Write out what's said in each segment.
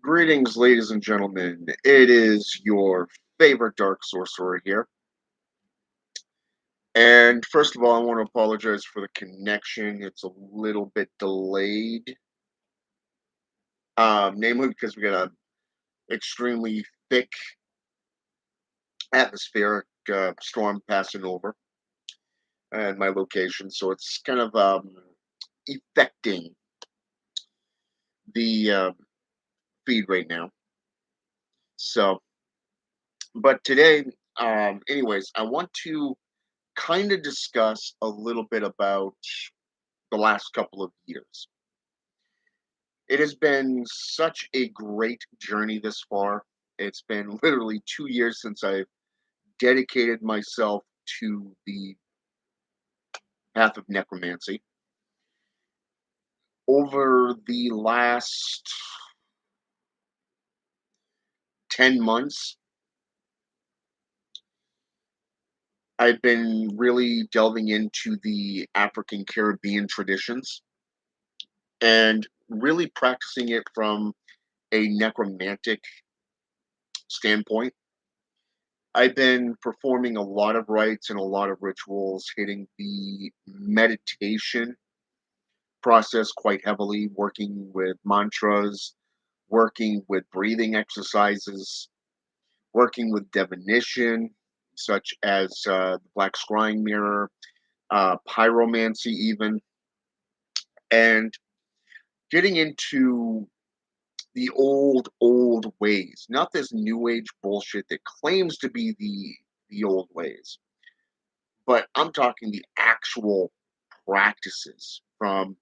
Greetings, ladies and gentlemen. It is your favorite Dark Sorcerer here. And first of all, I want to apologize for the connection. It's a little bit delayed, namely because we got a extremely thick atmospheric storm passing over at my location. So it's kind of affecting the feed right now. So, but today, anyways, I want to kind of discuss a little bit about the last couple of years. It has been such a great journey this far. It's been literally 2 years since I've dedicated myself to the path of necromancy. Over the last 10 months, I've been really delving into the African Caribbean traditions and really practicing it from a necromantic standpoint. I've been performing a lot of rites and a lot of rituals, hitting the meditation process quite heavily, working with mantras, working with breathing exercises, working with divination, such as the Black Scrying Mirror, pyromancy, even, and getting into the old ways, not this new age bullshit that claims to be the old ways. But I'm talking the actual practices from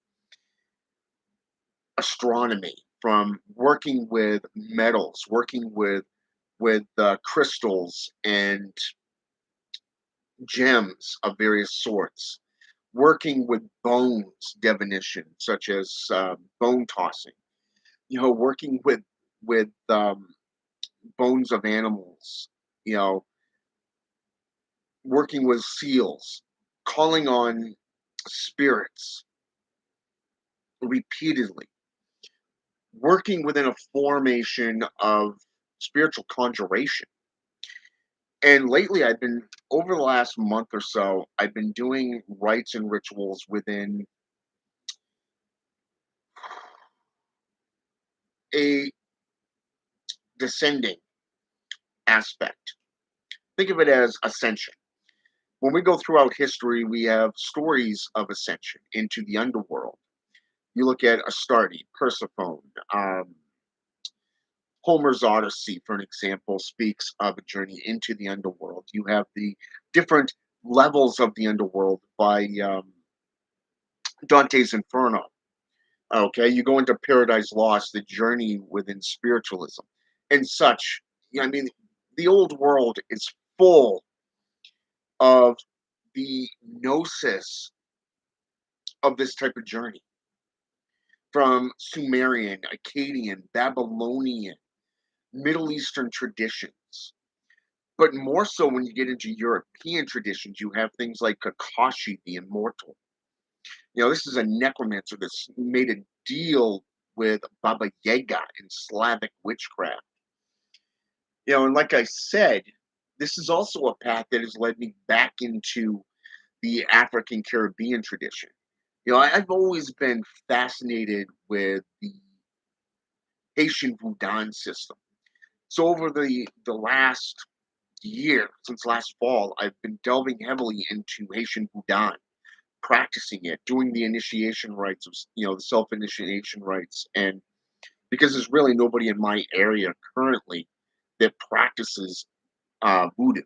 astronomy, from working with metals, working with crystals and gems of various sorts, working with bones divination, such as bone tossing. Working with bones of animals. You know, working with seals, calling on spirits repeatedly, working within a formation of spiritual conjuration. And lately, over the last month or so, I've been doing rites and rituals within a descending aspect. Think of it as ascension. When we go throughout history, we have stories of ascension into the underworld. You look at Astarte, Persephone, Homer's Odyssey, for an example, speaks of a journey into the underworld. You have the different levels of the underworld by Dante's Inferno. Okay, you go into Paradise Lost, the journey within spiritualism, and such. I mean, the old world is full of the gnosis of this type of journey from Sumerian, Akkadian, Babylonian, Middle Eastern traditions. But more so when you get into European traditions, you have things like Kakashi the Immortal. This is a necromancer that's made a deal with Baba Yaga in Slavic witchcraft. And like I said, this is also a path that has led me back into the African Caribbean tradition. I've always been fascinated with the Haitian Voodoo system. So over the last year, since last fall, I've been delving heavily into Haitian Voodoo, practicing it, doing the initiation rites of the self-initiation rites, and because there's really nobody in my area currently that practices voodoo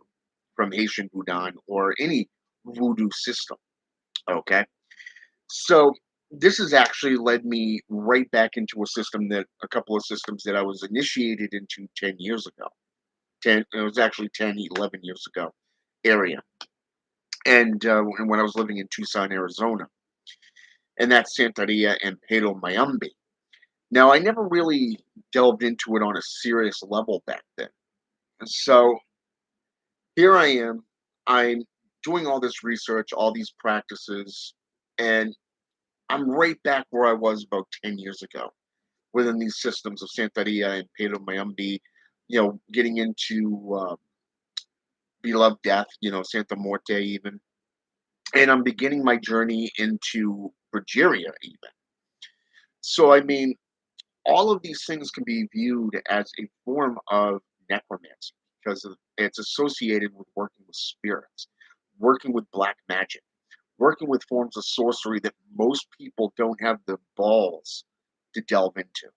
from Haitian Voodoo or any voodoo system. Okay, so this has actually led me right back into a couple of systems that I was initiated into 10 years ago. It was actually 10, 11 years ago area. And when I was living in Tucson, Arizona, and that's Santeria and Pedro Mayambe. Now, I never really delved into it on a serious level back then. So here I am. I'm doing all this research, all these practices, and I'm right back where I was about 10 years ago. within these systems of Santeria and Pedro Mayambi, getting into Beloved Death, Santa Morte even. And I'm beginning my journey into Bergeria even. So, I mean, all of these things can be viewed as a form of necromancy because it's associated with working with spirits, working with black magic, working with forms of sorcery that most people don't have the balls to delve into.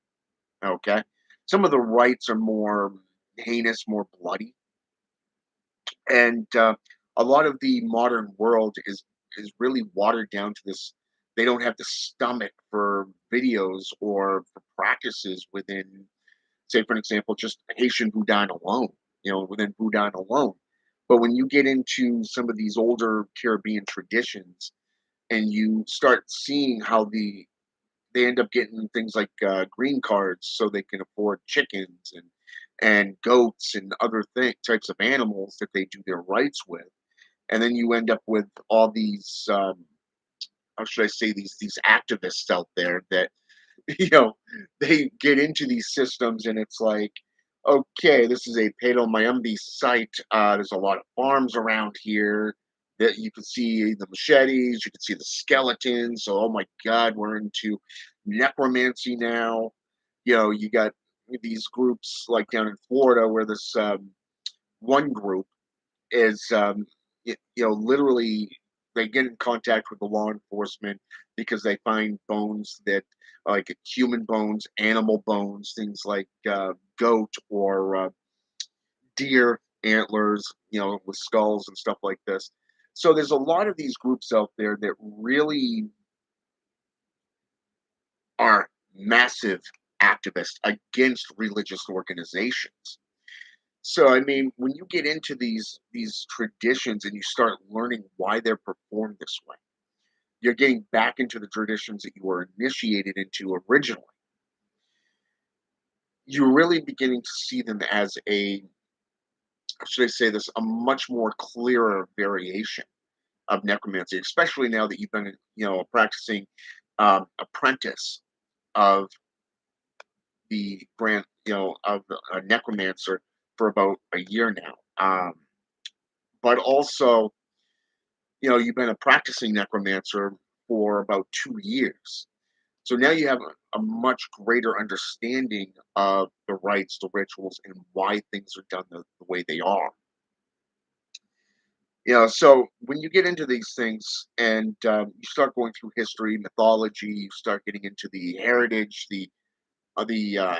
Okay. Some of the rites are more heinous, more bloody, and a lot of the modern world is really watered down to this. They don't have the stomach for videos or for practices within, say, for an example, just Haitian Boudin alone, within Boudin alone. But when you get into some of these older Caribbean traditions and you start seeing how they end up getting things like green cards so they can afford chickens and goats and other types of animals that they do their rights with, and then you end up with all these how should I say, these activists out there that you know, they get into these systems and it's like, okay, this is a Pato Mayumbi site. There's a lot of farms around here that you can see the machetes, you can see the skeletons. So, oh my God, we're into necromancy now. You got these groups like down in Florida where this one group is literally they get in contact with the law enforcement because they find bones that like human bones, animal bones, things like goat or deer antlers, with skulls and stuff like this. So there's a lot of these groups out there that really are massive activists against religious organizations. So, I mean, when you get into these traditions and you start learning why they're performed this way, you're getting back into the traditions that you were initiated into originally. You're really beginning to see them as how should I say this, a much more clearer variation of necromancy, especially now that you've been, a practicing apprentice of the brand, of a necromancer for about a year now. But also, you've been a practicing necromancer for about 2 years. So now you have a much greater understanding of the rites, the rituals, and why things are done the way they are. So when you get into these things and you start going through history, mythology, you start getting into the heritage, the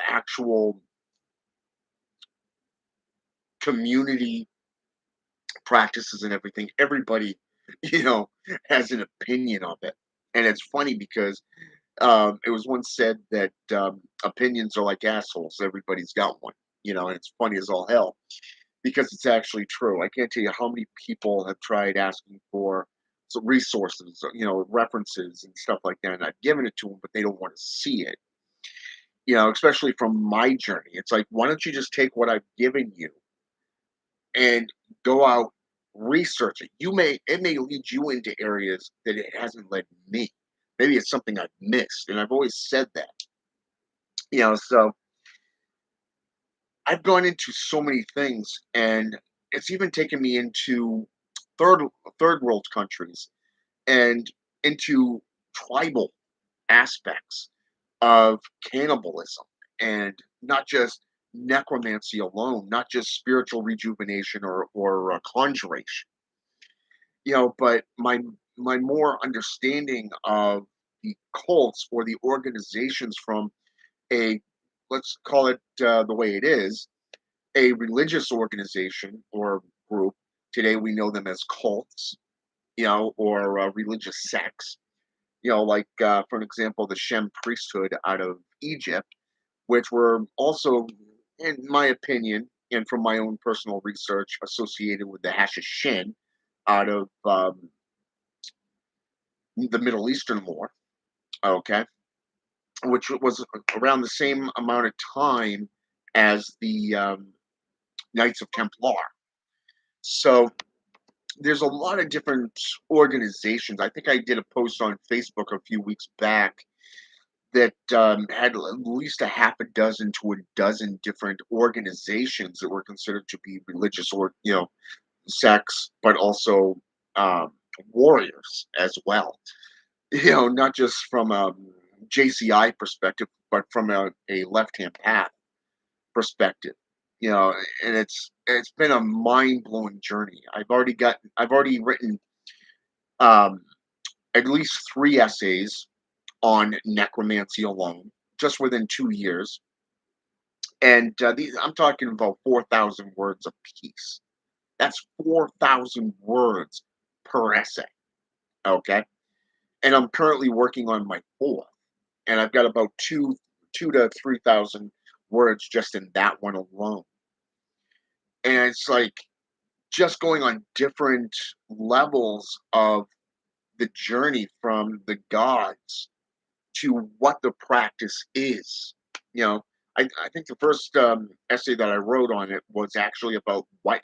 actual community practices and everything. Everybody, you know, has an opinion of it, and it's funny because it was once said that opinions are like assholes. Everybody's got one, and it's funny as all hell because it's actually true. I can't tell you how many people have tried asking for some resources, references and stuff like that. And I've given it to them, but they don't want to see it. Especially from my journey. It's like, why don't you just take what I've given you and go out, research it. It may lead you into areas that it hasn't led me. Maybe it's something I've missed, and I've always said that. So I've gone into so many things, and it's even taken me into third third world countries and into tribal aspects of cannibalism, and not just necromancy alone, not just spiritual rejuvenation or conjuration, but my more understanding of the cults or the organizations from a, let's call it the way it is, a religious organization or group. Today we know them as cults, or religious sects. Like for an example, the Shem priesthood out of Egypt, which were also, in my opinion, and from my own personal research, associated with the Hashishin out of the Middle Eastern war. Okay, which was around the same amount of time as the Knights of Templar. So there's a lot of different organizations. I think I did a post on Facebook a few weeks back that had at least a half a dozen to a dozen different organizations that were considered to be religious or sects, but also um, warriors as well. Not just from a JCI perspective, but from a left-hand path perspective. You know, and it's been a mind-blowing journey. I've already written um, at least 3 essays on necromancy alone, just within 2 years. And I'm talking about 4,000 words a piece. That's 4,000 words per essay. Okay. And I'm currently working on my fourth. And I've got about two to 3,000 words just in that one alone. And it's like just going on different levels of the journey from the gods to what the practice is. You know, I think the first essay that I wrote on it was actually about what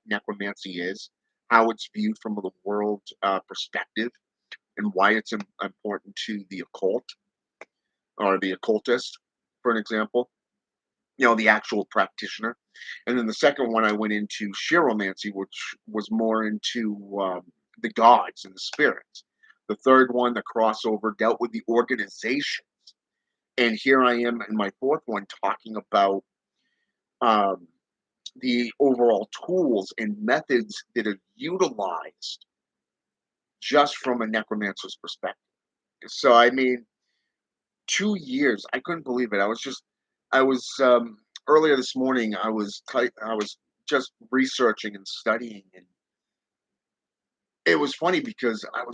necromancy is, how it's viewed from the world perspective, and why it's important to the occult or the occultist, for an example. The actual practitioner. And then the second one, I went into chiromancy, which was more into the gods and the spirits. The third one, the crossover, dealt with the organization. And here I am in my fourth one talking about um, the overall tools and methods that are utilized just from a necromancer's perspective. So, I mean, 2 years, I couldn't believe it. I was earlier this morning. I was just researching and studying, and it was funny because I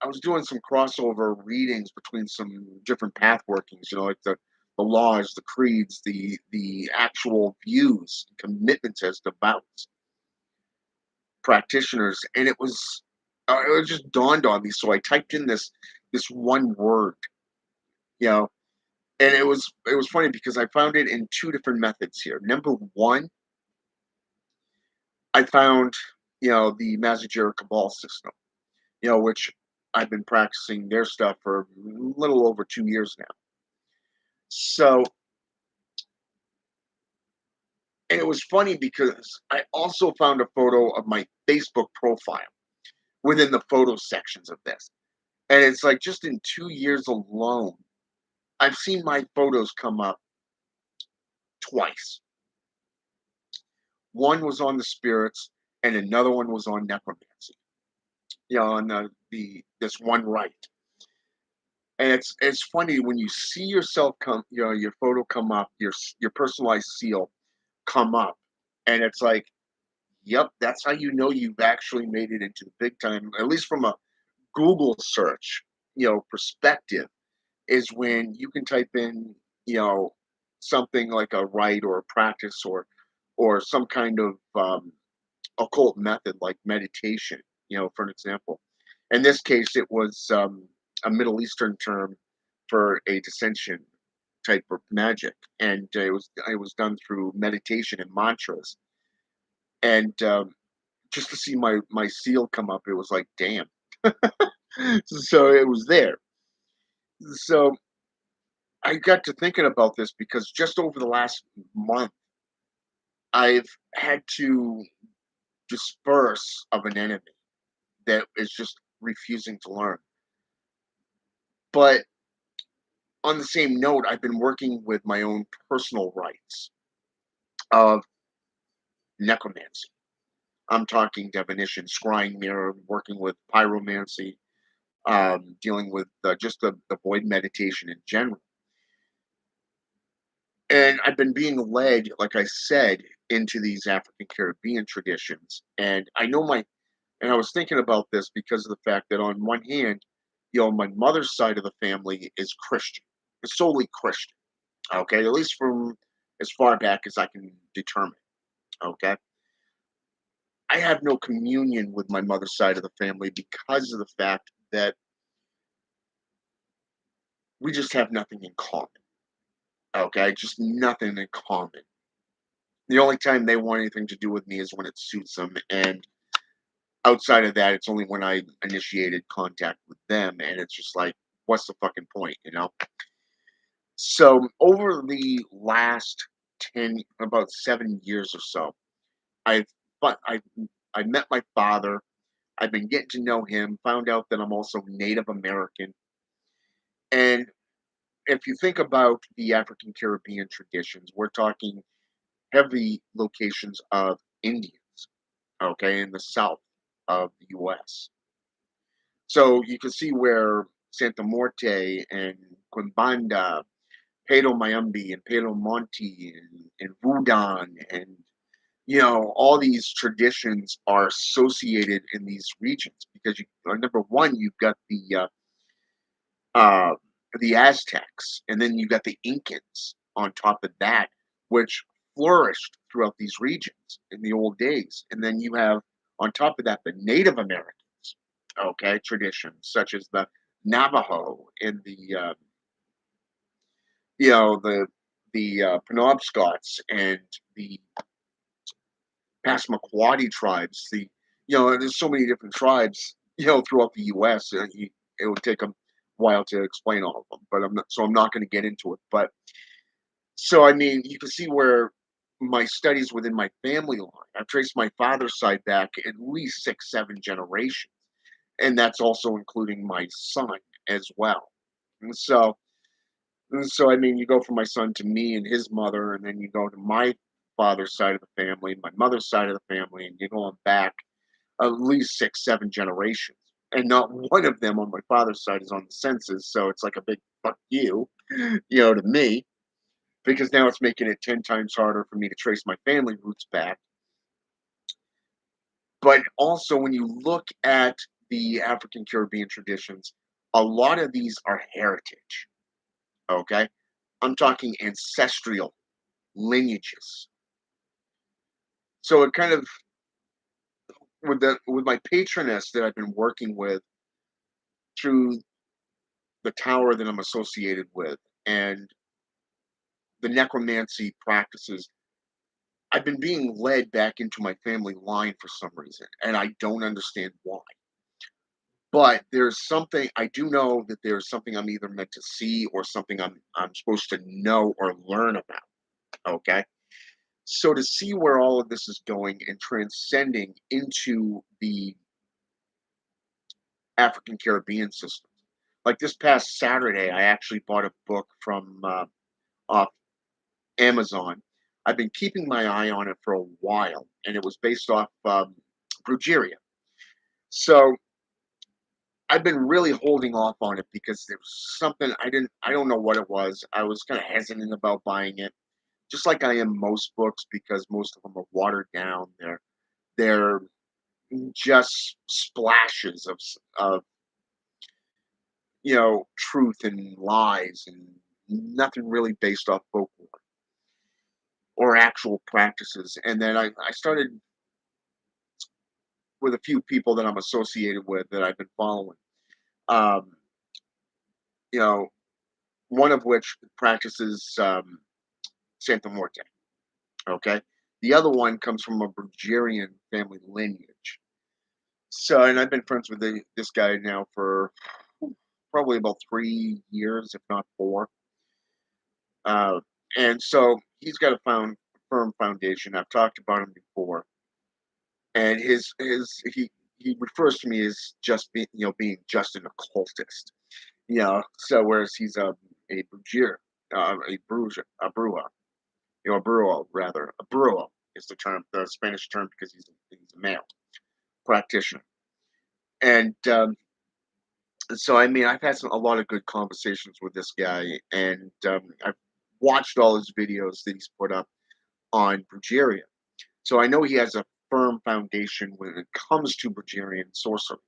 was doing some crossover readings between some different path workings, like the laws, the creeds, the actual views, commitments as devouts, practitioners, and it just dawned on me. So I typed in this one word, you know, and it was funny because I found it in two different methods here. Number one, I found the Mazajera Cabal system, which I've been practicing their stuff for a little over 2 years now. So, and it was funny because I also found a photo of my Facebook profile within the photo sections of this. And it's like just in 2 years alone, I've seen my photos come up twice. One was on the spirits, and another one was on necromancy. On the this one right. And it's funny when you see yourself come, your photo come up, your personalized seal come up, and it's like, yep, that's how you know you've actually made it into the big time, at least from a Google search, perspective, is when you can type in, you know, something like a rite or a practice or some kind of occult method like meditation, for an example. In this case, it was a Middle Eastern term for a dissension type of magic, and it was done through meditation and mantras. And just to see my seal come up, it was like, damn. So it was there. So I got to thinking about this because just over the last month, I've had to disperse of an enemy that is just refusing to learn. But on the same note, I've been working with my own personal rights of necromancy. I'm talking divination, scrying mirror, working with pyromancy, dealing with just the void meditation in general. And I've been being led, like I said, into these African Caribbean traditions. And and I was thinking about this because of the fact that on one hand, my mother's side of the family is Christian, it's solely Christian. Okay, at least from as far back as I can determine. Okay, I have no communion with my mother's side of the family because of the fact that we just have nothing in common. Okay, just nothing in common. The only time they want anything to do with me is when it suits them, and outside of that, it's only when I initiated contact with them, and it's just like, what's the fucking point, So over the last 10, about 7 years or so, I've but I met my father. I've been getting to know him, found out that I'm also Native American. And if you think about the African Caribbean traditions, we're talking heavy locations of Indians, okay, in the south of the US. So you can see where Santa Morte and Quimbanda, Pedro Mayumbi and Pedro Monte and Vudan and all these traditions are associated in these regions because number one, you've got uh, the Aztecs, and then you got the Incans on top of that, which flourished throughout these regions in the old days. And then you have on top of that the Native Americans, okay, traditions such as the Navajo and the Penobscots and the Passamaquoddy tribes. There's so many different tribes, throughout the U.S. It would take a while to explain all of them, but I'm not going to get into it. But so I mean, you can see where my studies within my family line. I've traced my father's side back at least 6, 7 generations, and that's also including my son as well. And so I mean, you go from my son to me and his mother, and then you go to my father's side of the family, my mother's side of the family, and you're going back at least 6, 7 generations. And not one of them on my father's side is on the census. So it's like a big fuck you, to me, because now it's making it 10 times harder for me to trace my family roots back. But also, when you look at the African Caribbean traditions, a lot of these are heritage. Okay. I'm talking ancestral lineages. So it kind of with my patroness that I've been working with through the tower that I'm associated with and the necromancy practices, I've been being led back into my family line for some reason, and I don't understand why. But there's something I do know that there's something I'm either meant to see or something I'm supposed to know or learn about. Okay. So to see where all of this is going and transcending into the African Caribbean systems. Like this past Saturday, I actually bought a book from off Amazon. I've been keeping my eye on it for a while, and it was based off Brujeria. So I've been really holding off on it because there was something I don't know what it was. I was kind of hesitant about buying it, just like I am most books because most of them are watered down. They're just splashes of truth and lies and nothing really based off folklore or actual practices. And then I started with a few people that I'm associated with that I've been following. Um, you know, one of which practices Santa Morte. Okay. The other one comes from a Bulgarian family lineage. So, and I've been friends with this guy now for probably about 3 years, if not four. Uh, and so he's got a firm foundation. I've talked about him before, and he refers to me as just being just an occultist. So whereas he's a brujir, a brua, a brujo rather, a brujo is the Spanish term because he's a male practitioner, and so I mean I've had a lot of good conversations with this guy, and I've watched all his videos that he's put up on Brujeria. So I know he has a firm foundation when it comes to Bulgarian sorcery.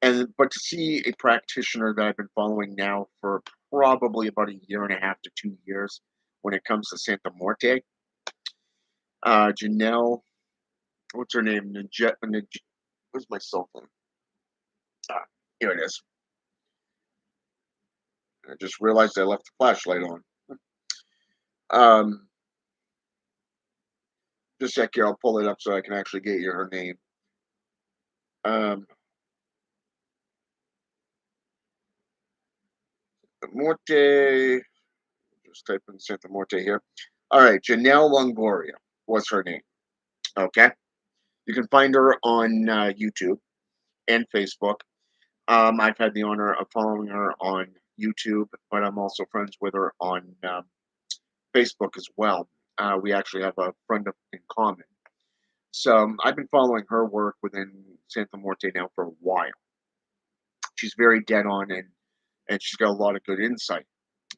But to see a practitioner that I've been following now for probably about a year and a half to 2 years when it comes to Santa Morte, Janelle, what's her name? Where's my cell phone? Ah, here it is. I just realized I left the flashlight on. Um, just a sec here. I'll pull it up so I can actually get you her name. Um, Morte. Just type in Santa Morte here. All right, Janelle Longoria was her name. Okay, you can find her on YouTube and Facebook. I've had the honor of following her on YouTube, but I'm also friends with her on Facebook as well. We actually have a friend in common. So I've been following her work within Santa Morte now for a while. She's very dead on, and she's got a lot of good insight.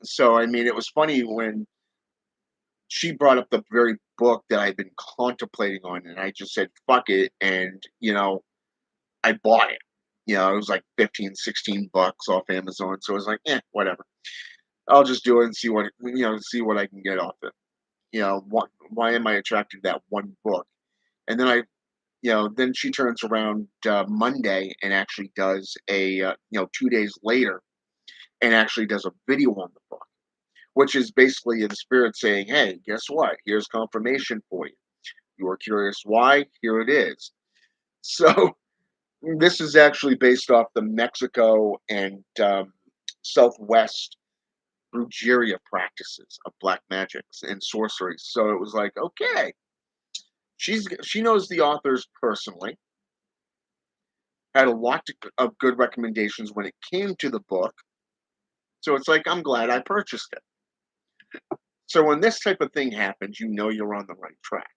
So I mean, it was funny when she brought up the very book that I've been contemplating on, and I just said, fuck it. And, I bought it. It was like 15, 16 bucks off Amazon. So I was like, whatever. I'll just do it and see what I can get off it. Why am I attracted to that one book? And then then she turns around Monday and actually does 2 days later and actually does a video on the book, which is basically the spirit saying, hey, guess what? Here's confirmation for you. You are curious why? Here it is. So this is actually based off the Mexico and Southwest Brujeria practices of black magics and sorceries. So it was like, okay, she knows the authors personally, had a lot of good recommendations when it came to the book. So it's like, I'm glad I purchased it. So when this type of thing happens, you know you're on the right track.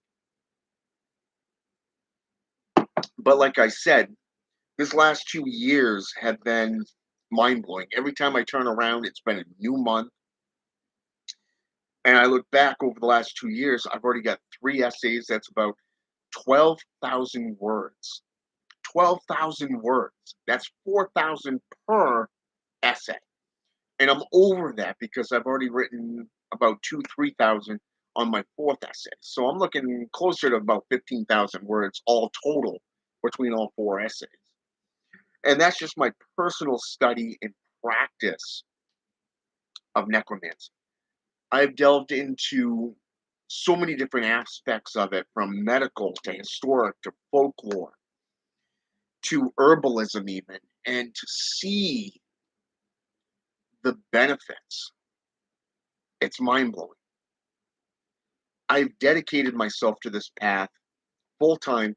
But like I said, this last 2 years have been mind blowing. Every time I turn around, it's been a new month. And I look back over the last 2 years, I've already got 3 essays. That's about 12,000 words. 12,000 words. That's 4,000 per essay. And I'm over that because I've already written about 3,000 on my fourth essay. So I'm looking closer to about 15,000 words all total between all 4 essays. And that's just my personal study and practice of necromancy. I've delved into so many different aspects of it, from medical to historic to folklore to herbalism, even, and to see the benefits. It's mind blowing. I've dedicated myself to this path full time.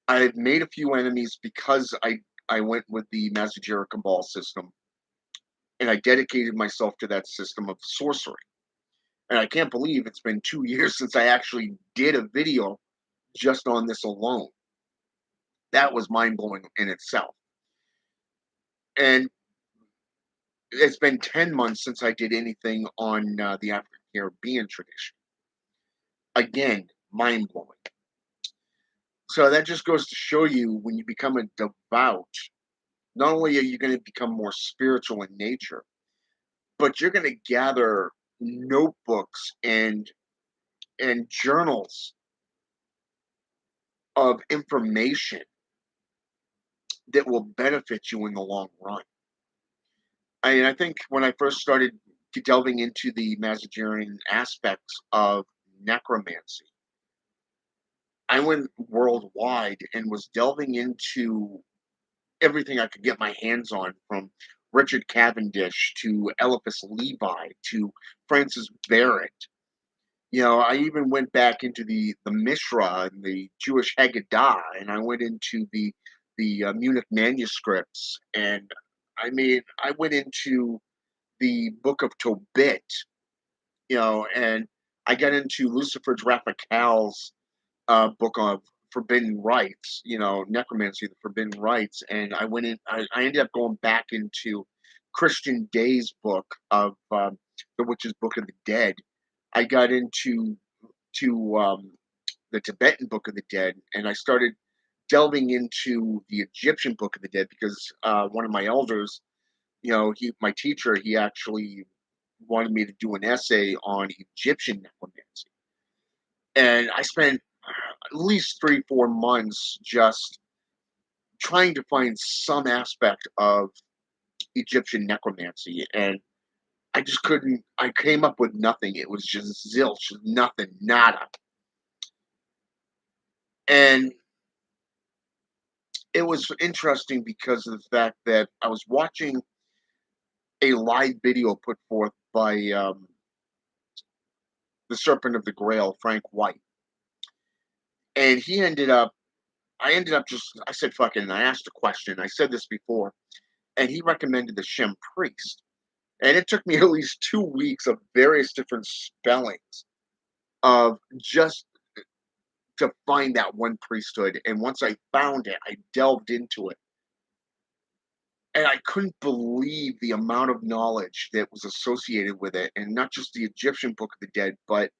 I've made a few enemies because I went with the Jira Cabal system, and I dedicated myself to that system of sorcery. And I can't believe it's been 2 years since I actually did a video just on this alone. That was mind blowing in itself. And it's been 10 months since I did anything on the African Caribbean tradition. Again, mind blowing. So that just goes to show you, when you become a devout, not only are you going to become more spiritual in nature, but you're going to gather notebooks and journals of information that will benefit you in the long run. I think when I first started delving into the Mazagerian aspects of necromancy, I went worldwide and was delving into everything I could get my hands on, from Richard Cavendish to Eliphas Levi to Francis Barrett. I even went back into the Mishra and the Jewish Haggadah, and I went into the Munich manuscripts, and I went into the Book of Tobit, and I got into Lucifer Raphael's book of Forbidden Rites, Necromancy, the Forbidden Rites, and I ended up going back into Christian Day's book of the Witch's Book of the Dead. I got into the Tibetan Book of the Dead, and I started delving into the Egyptian Book of the Dead because one of my elders, my teacher, he actually wanted me to do an essay on Egyptian necromancy. And I spent at least 3-4 months just trying to find some aspect of Egyptian necromancy, and I just couldn't. I came up with nothing. It was just zilch, nothing, nada. And it was interesting because of the fact that I was watching a live video put forth by the Serpent of the Grail, Frank White, and I ended up just, I said, fuck it, and I asked a question. I said this before, and he recommended the Shem Priest. And it took me at least 2 weeks of various different spellings of just to find that one priesthood. And once I found it, I delved into it. And I couldn't believe the amount of knowledge that was associated with it. And not just the Egyptian Book of the Dead, but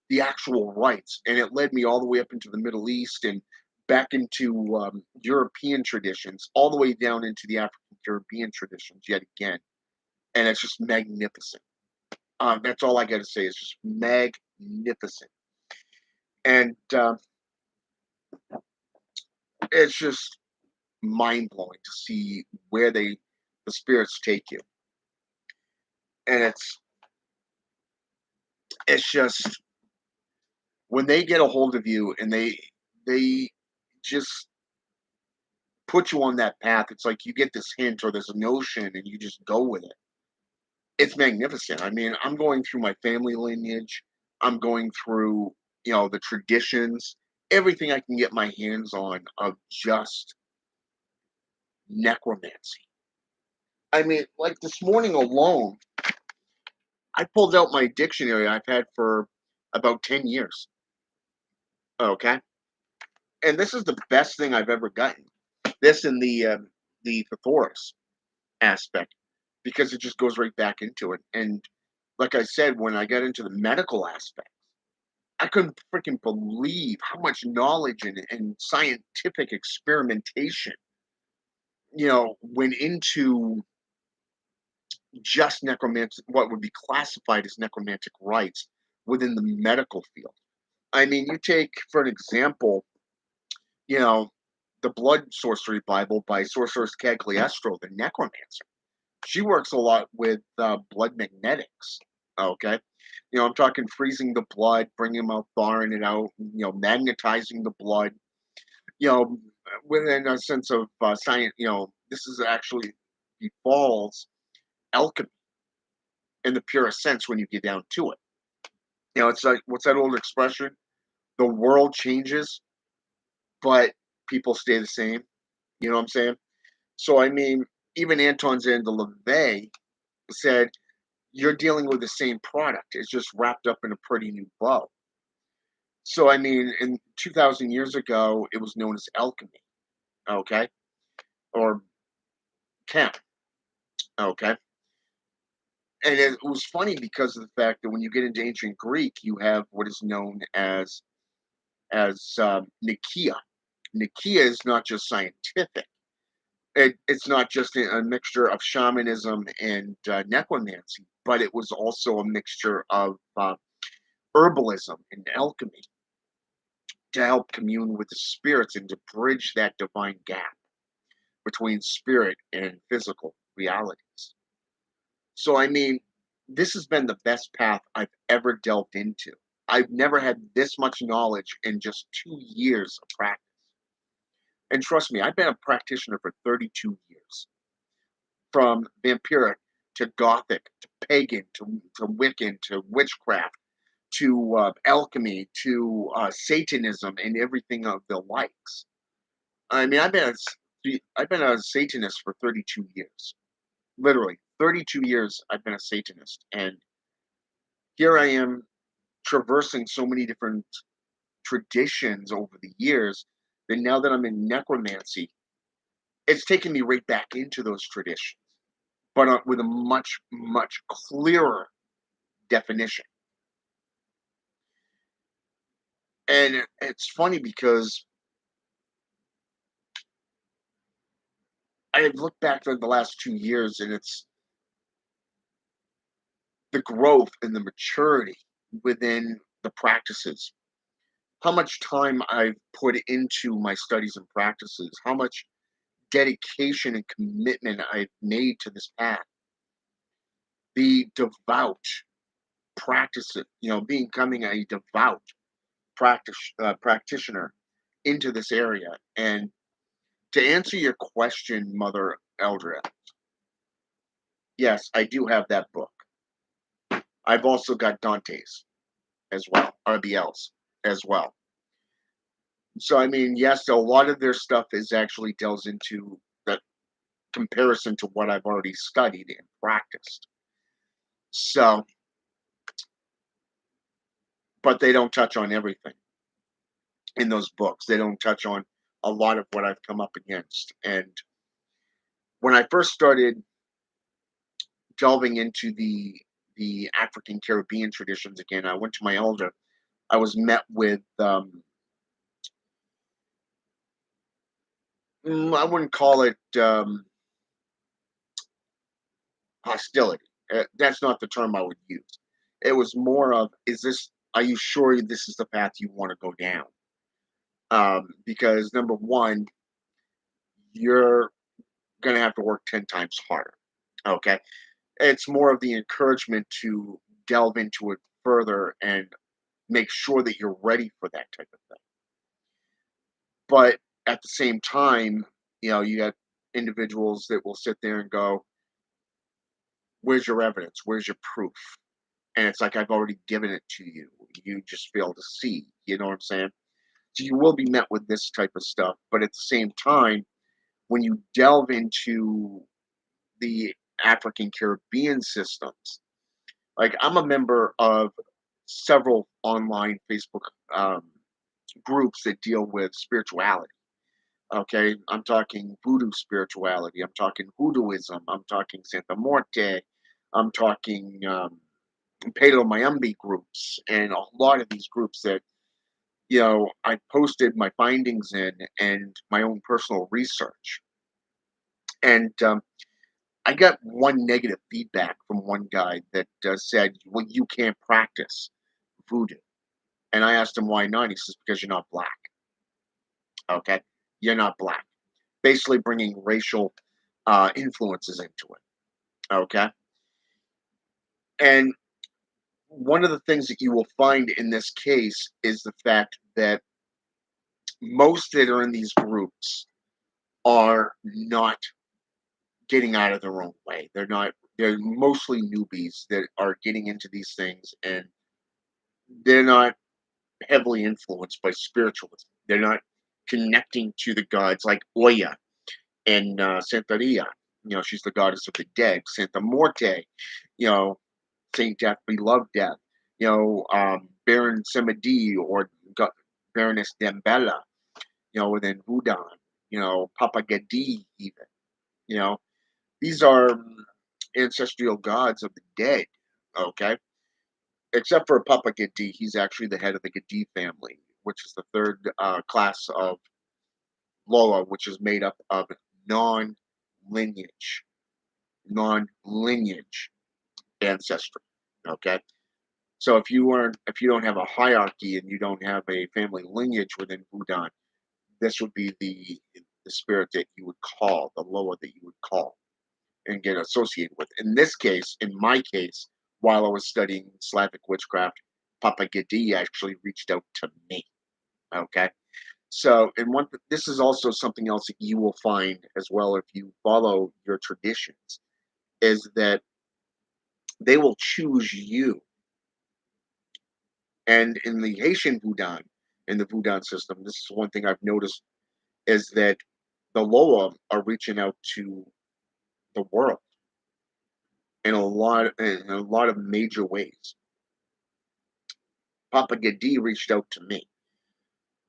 the actual rites. And it led me all the way up into the Middle East and back into European traditions, all the way down into the African Caribbean traditions yet again. And it's just magnificent. That's all I got to say. It's just magnificent. And it's just mind blowing to see where the spirits take you. And it's just when they get a hold of you and they just put you on that path, it's like you get this hint or this notion and you just go with it. It's magnificent. I mean, I'm going through my family lineage. I'm going through, the traditions, everything I can get my hands on of just necromancy. I mean, like this morning alone, I pulled out my dictionary I've had for about 10 years. Okay. And this is the best thing I've ever gotten. This and the thesaurus aspect, because it just goes right back into it. And like I said, when I got into the medical aspect, I couldn't freaking believe how much knowledge and scientific experimentation, went into just necromancy, what would be classified as necromantic rites within the medical field. I mean, you take, for an example, you know, the Blood Sorcery Bible by Sorceress Cagliostro, the necromancer. She works a lot with blood magnetics. Okay. I'm talking freezing the blood, bringing them out, thawing it out, magnetizing the blood, you know, within a sense of science, this is actually befalls alchemy in the purest sense when you get down to it. It's like, what's that old expression? The world changes, but people stay the same. You know what I'm saying? So, I mean, even Anton Zandelavay said, you're dealing with the same product. It's just wrapped up in a pretty new bow. So, I mean, in 2,000 years ago, it was known as alchemy, okay? Or chem, okay? And it was funny because of the fact that when you get into ancient Greek, you have what is known as Nicaea. Nicaea is not just scientific. It's not just a mixture of shamanism and necromancy, but it was also a mixture of herbalism and alchemy to help commune with the spirits and to bridge that divine gap between spirit and physical realities. So, I mean, this has been the best path I've ever delved into. I've never had this much knowledge in just 2 years of practice. And trust me, I've been a practitioner for 32 years, from vampiric to gothic to pagan to Wiccan to witchcraft to alchemy to Satanism and everything of the likes. I mean, I've been a Satanist for 32 years. Literally, 32 years I've been a Satanist, and here I am traversing so many different traditions over the years that now that I'm in necromancy, it's taken me right back into those traditions, but with a much, much clearer definition. And it's funny because I have looked back at the last 2 years and it's the growth and the maturity within the practices, how much time I've put into my studies and practices, how much dedication and commitment I've made to this path. The devout practice, becoming a devout practitioner into this area. And to answer your question, Mother Eldra, Yes, I do have that book. I've also got Dante's as well, RBL's as well. So I mean, yes, a lot of their stuff is actually delves into the comparison to what I've already studied and practiced. So, but they don't touch on everything in those books. They don't touch on a lot of what I've come up against. And when I first started delving into the African Caribbean traditions again, I went to my elder. I was met with I wouldn't call it hostility. That's not the term I would use. It was more of, is this? Are you sure this is the path you want to go down? Because number one, you're going to have to work 10 times harder. Okay, it's more of the encouragement to delve into it further and make sure that you're ready for that type of thing. But at the same time, you got individuals that will sit there and go, "Where's your evidence? Where's your proof?" And it's like, I've already given it to you. You just fail to see. You know what I'm saying? So you will be met with this type of stuff. But at the same time, when you delve into the African Caribbean systems, like I'm a member of several online Facebook groups that deal with spirituality. Okay, I'm talking voodoo spirituality. I'm talking hoodooism. I'm talking Santa Morte. I'm talking Palo Mayumbi groups, and a lot of these groups that I posted my findings in and my own personal research. And I got one negative feedback from one guy that said, "Well, you can't practice voodoo." And I asked him why not. He says, "Because you're not black." Okay, you're not black. Basically, bringing racial influences into it. Okay, and one of the things that you will find in this case is the fact that most that are in these groups are not getting out of their own way. They're mostly newbies that are getting into these things, and they're not heavily influenced by spiritualism. They're not connecting to the gods like Oya and Santeria. She's the goddess of the dead. Santa Morte, you know, Saint Death, beloved death. Baron Samedi or Baroness Dembella, within Wudan, Papa Gedi even, you know, these are ancestral gods of the dead, okay? Except for Papa Gedi, he's actually the head of the Gedi family, which is the third class of Loa, which is made up of non-lineage, non-lineage ancestry, okay? So if you don't have a hierarchy and you don't have a family lineage within Wudan, this would be the spirit that you would call, the Loa that you would call and get associated with. In this case, in my case, while I was studying Slavic witchcraft, Papa Gedi actually reached out to me. Okay. So, and this is also something else that you will find as well if you follow your traditions, is that they will choose you. And in the Haitian Voodoo, in the Voodoo system, this is one thing I've noticed is that the Loa are reaching out to the world in a lot of major ways. Papa Gedi reached out to me,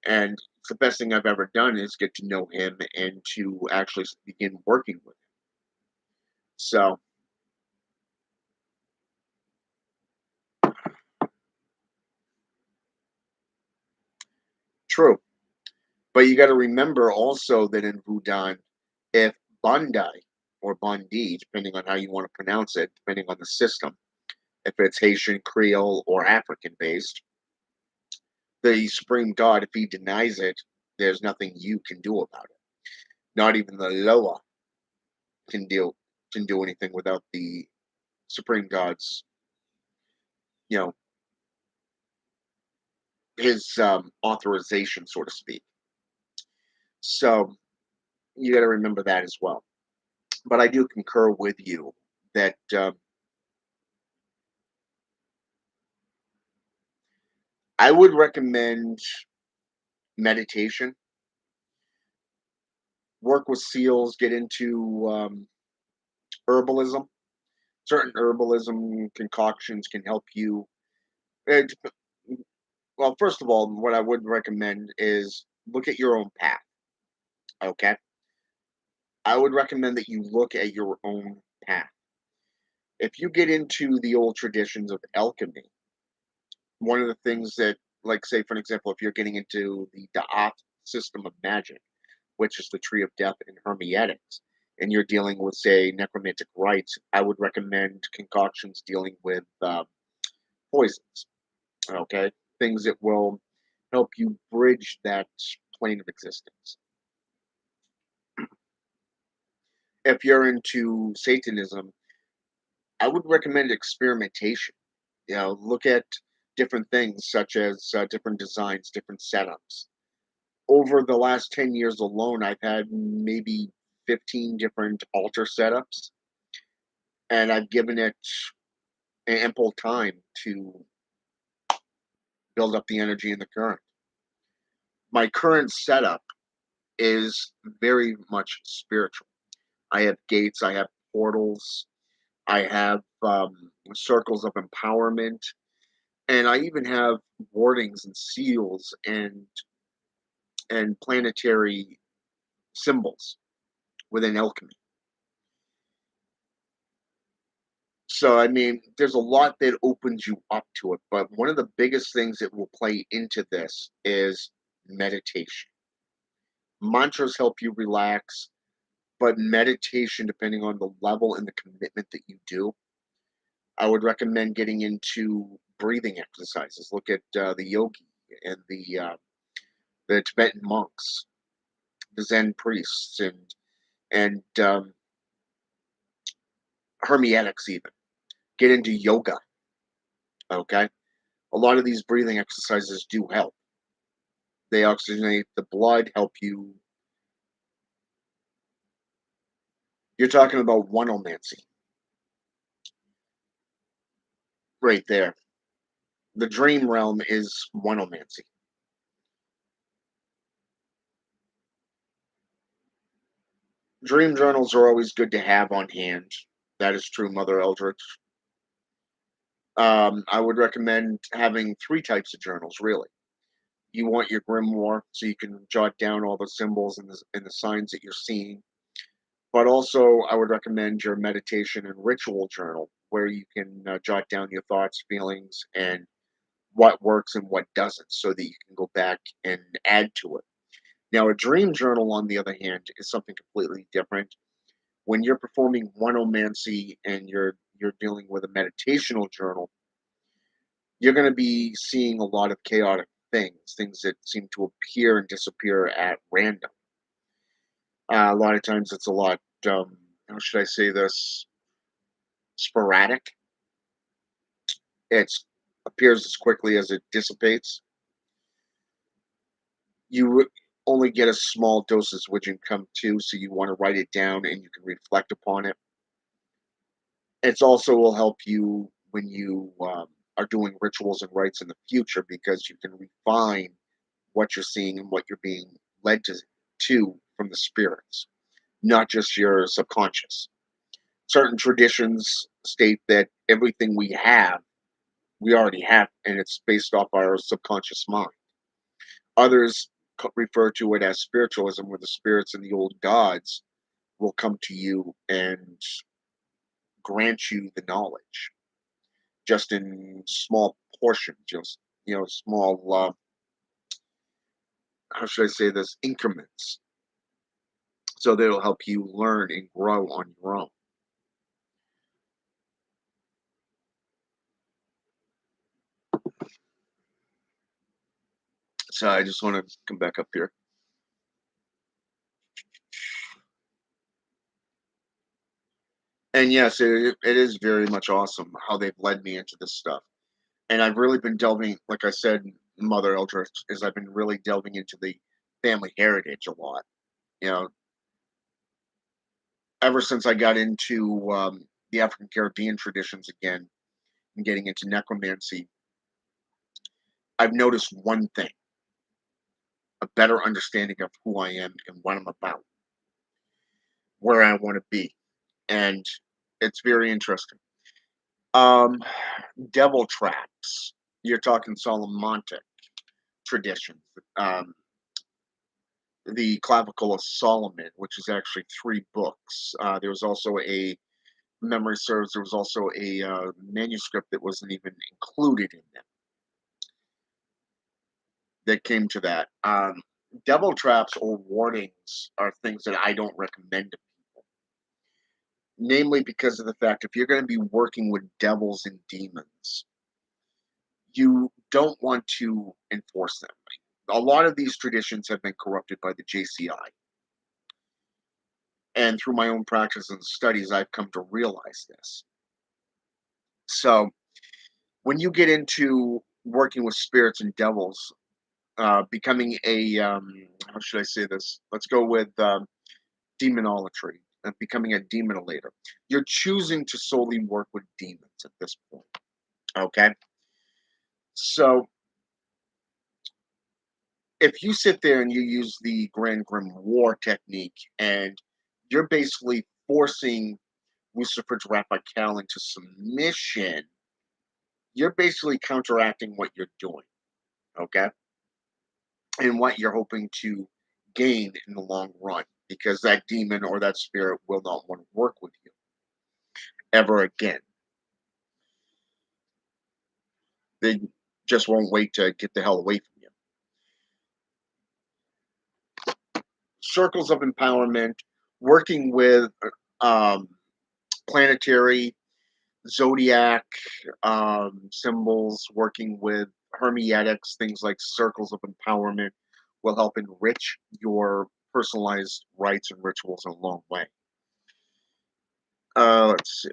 and it's the best thing I've ever done is get to know him and to actually begin working with him. So true, but you got to remember also that in Voodoo, if Bandai or Bandi, depending on how you want to pronounce it, depending on the system, if it's Haitian, Creole, or African based, the supreme god, if he denies it, there's nothing you can do about it. Not even the Loa can do anything without the supreme god's, you know, his authorization, so to speak. So you got to remember that as well. But I do concur with you that I would recommend meditation, work with seals, get into herbalism. Certain herbalism concoctions can help you. It, well, first of all, what I would recommend is look at your own path. Okay, I would recommend that you look at your own path. If you get into the old traditions of alchemy, one of the things that, like, say, for an example, if you're getting into the Da'at system of magic, which is the tree of death in Hermeetics, and you're dealing with, say, necromantic rites, I would recommend concoctions dealing with poisons, okay? Things that will help you bridge that plane of existence. If you're into Satanism, I would recommend experimentation. Look at different things such as different designs, different setups. Over the last 10 years alone, I've had maybe 15 different altar setups, and I've given it ample time to build up the energy and the current. My current setup is very much spiritual. I have gates, I have portals, I have circles of empowerment, and I even have wardings and seals and planetary symbols within alchemy. So, I mean, there's a lot that opens you up to it, but one of the biggest things that will play into this is meditation. Mantras help you relax, but meditation, depending on the level and the commitment that you do, I would recommend getting into breathing exercises. Look at the yogi and the Tibetan monks, the Zen priests, and Hermetics even. Get into yoga. Okay, a lot of these breathing exercises do help. They oxygenate the blood, help you. You're talking about oneomancy right there. The dream realm is oneomancy. Dream journals are always good to have on hand. That is true, Mother Eldritch. I would recommend having three types of journals, really. You want your grimoire, so you can jot down all the symbols and the signs that you're seeing. But also, I would recommend your meditation and ritual journal, where you can jot down your thoughts, feelings, and what works and what doesn't, so that you can go back and add to it. Now, a dream journal, on the other hand, is something completely different. When you're performing oneomancy and you're dealing with a meditational journal, you're going to be seeing a lot of chaotic things that seem to appear and disappear at random. A lot of times, it's a lot. How should I say this? Sporadic. It appears as quickly as it dissipates. You only get a small doses which you come to, so you want to write it down and you can reflect upon it. It's also will help you when you are doing rituals and rites in the future, because you can refine what you're seeing and what you're being led to from the spirits, not just your subconscious. Certain traditions state that everything we already have, and it's based off our subconscious mind. Others refer to it as spiritualism, where the spirits and the old gods will come to you and grant you the knowledge, just in small portions, just small. How should I say this? Increments, so that'll help you learn and grow on your own. So I just want to come back up here. And yes, it is very much awesome how they've led me into this stuff. And I've really been delving, like I said, Mother Eldritch, is I've been really delving into the family heritage a lot. You know, ever since I got into the African Caribbean traditions again and getting into necromancy, I've noticed one thing: a better understanding of who I am and what I'm about, where I want to be, and it's very interesting. Um, Devil traps. You're talking Solomontic traditions. Um, the Clavicle of Solomon, which is actually 3 books. There was also a memory serves. There was also a manuscript that wasn't even included in them that came to that. Devil traps or warnings are things that I don't recommend to people, namely because of the fact if you're going to be working with devils and demons, you don't want to enforce them. A lot of these traditions have been corrupted by the JCI. And through my own practice and studies, I've come to realize this. So when you get into working with spirits and devils, becoming a, how should I say this? Let's go with demonolatry, becoming a demonolator. You're choosing to solely work with demons at this point. Okay. So if you sit there and you use the Grand Grim War technique and you're basically forcing Lucifer's Raphael into submission, you're basically counteracting what you're doing, okay? And what you're hoping to gain in the long run, because that demon or that spirit will not want to work with you ever again. They just won't wait to get the hell away from you. Circles of empowerment, working with um, planetary zodiac symbols, working with hermetics, things like circles of empowerment will help enrich your personalized rites and rituals in a long way. Let's see.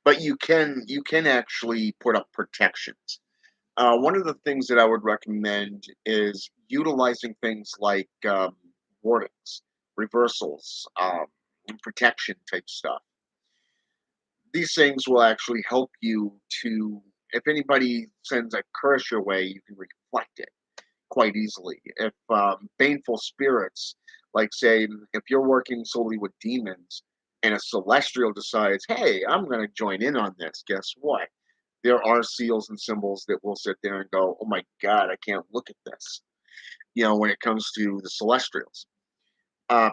But you can actually put up protections. One of the things that I would recommend is utilizing things like wardings, reversals, protection type stuff. These things will actually help you to, if anybody sends a curse your way, you can reflect it quite easily. If baneful spirits, like say, if you're working solely with demons and a celestial decides, hey, I'm going to join in on this, guess what? There are seals and symbols that will sit there and go, oh my God, I can't look at this. When it comes to the celestials.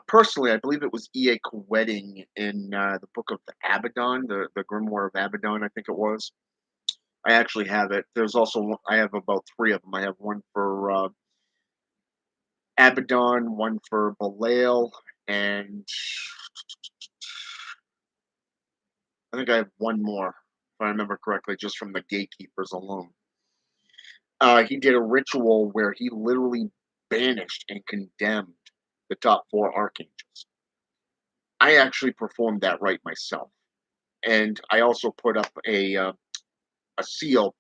Personally, I believe it was E.A. Wedding in the book of the Abaddon, the Grimoire of Abaddon, I think it was. I actually have it. There's also I have about 3 of them. I have one for Abaddon, one for Belial, and I think I have one more, if I remember correctly, just from the gatekeepers alone. He did a ritual where he literally banished and condemned the top 4 archangels. I actually performed that right myself, and I also put up a seal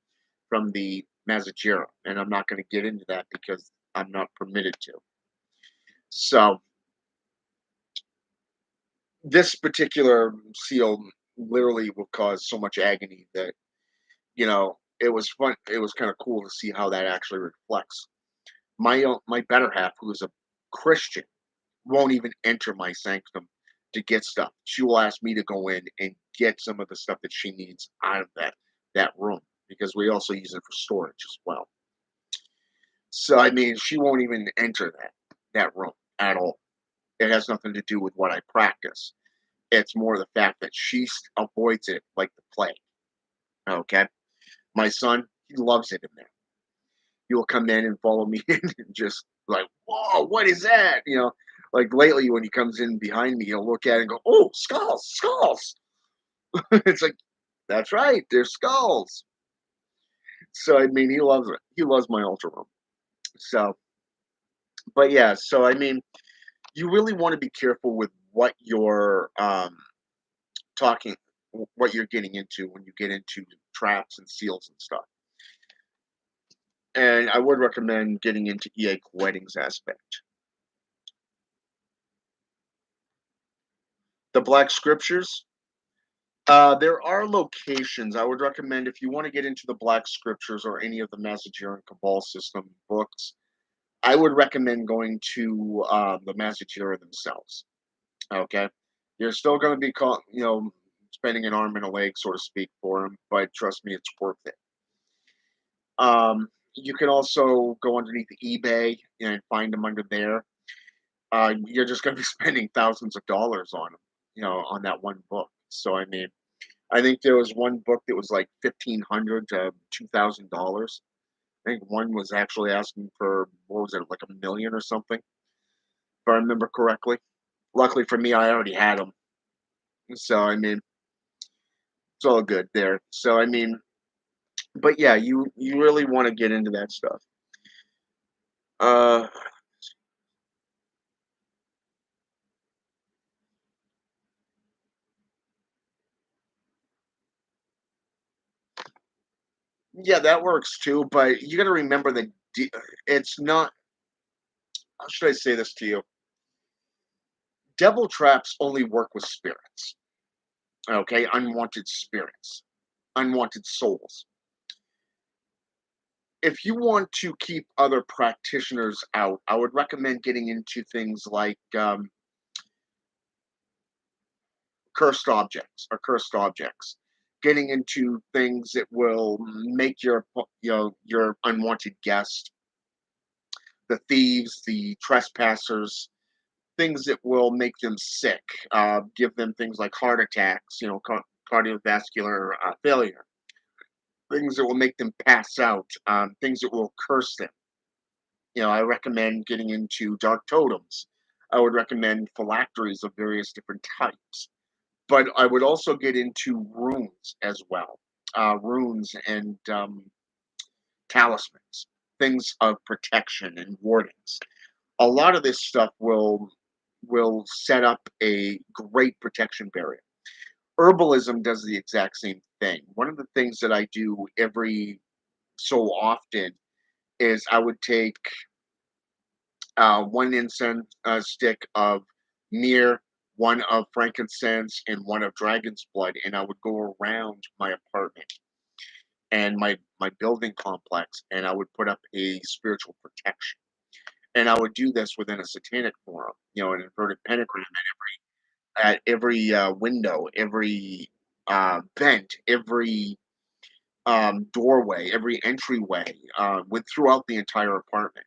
from the Jira, and I'm not going to get into that because I'm not permitted to. So this particular seal literally will cause so much agony that it was fun. It was kind of cool to see how that actually reflects. My better half, who is a Christian, won't even enter my sanctum to get stuff. She will ask me to go in and get some of the stuff that she needs out of that room because we also use it for storage as well. So I mean, she won't even enter that room at all. It has nothing to do with what I practice. It's more the fact that she avoids it like the plague. Okay, my son, he loves it in there. He will come in and follow me in and just like, whoa, what is that? Like lately when he comes in behind me, he'll look at it and go, oh, skulls, skulls. It's like, that's right, they're skulls. So I mean, he loves it. He loves my altar room. So, but yeah, so I mean, you really want to be careful with what you're talking, what you're getting into when you get into traps and seals and stuff. And I would recommend getting into EA weddings aspect. The Black Scriptures. There are locations. I would recommend if you want to get into the Black Scriptures or any of the Mazagir Cabal system books. I would recommend going to the Mazagir themselves. Okay, you're still going to be spending an arm and a leg, so to speak, for them, but trust me, it's worth it. You can also go underneath eBay and find them under there. You're just going to be spending thousands of dollars on them, on that one book. So I mean, I think there was one book that was like $1,500 to $2,000. I think one was actually asking for, what was it, like a million or something, if I remember correctly. Luckily for me, I already had them, so I mean, it's all good there. So I mean, but yeah, you really want to get into that stuff. Uh, yeah, that works too. But you got to remember that it's not. How should I say this to you? Devil traps only work with spirits. Okay, unwanted spirits, unwanted souls. If you want to keep other practitioners out, I would recommend getting into things like cursed objects, getting into things that will make your unwanted guest, the thieves, the trespassers, things that will make them sick, give them things like heart attacks, cardiovascular failure, things that will make them pass out, things that will curse them. I recommend getting into dark totems. I would recommend phylacteries of various different types. But I would also get into runes as well. Runes and talismans, things of protection and wardings. A lot of this stuff will set up a great protection barrier. Herbalism does the exact same thing. One of the things that I do every so often is I would take one incense stick of myrrh, one of frankincense, and one of dragon's blood, and I would go around my apartment and my building complex, and I would put up a spiritual protection. And I would do this within a satanic forum, an inverted pentagram at every window, every vent, every doorway, every entryway, with throughout the entire apartment,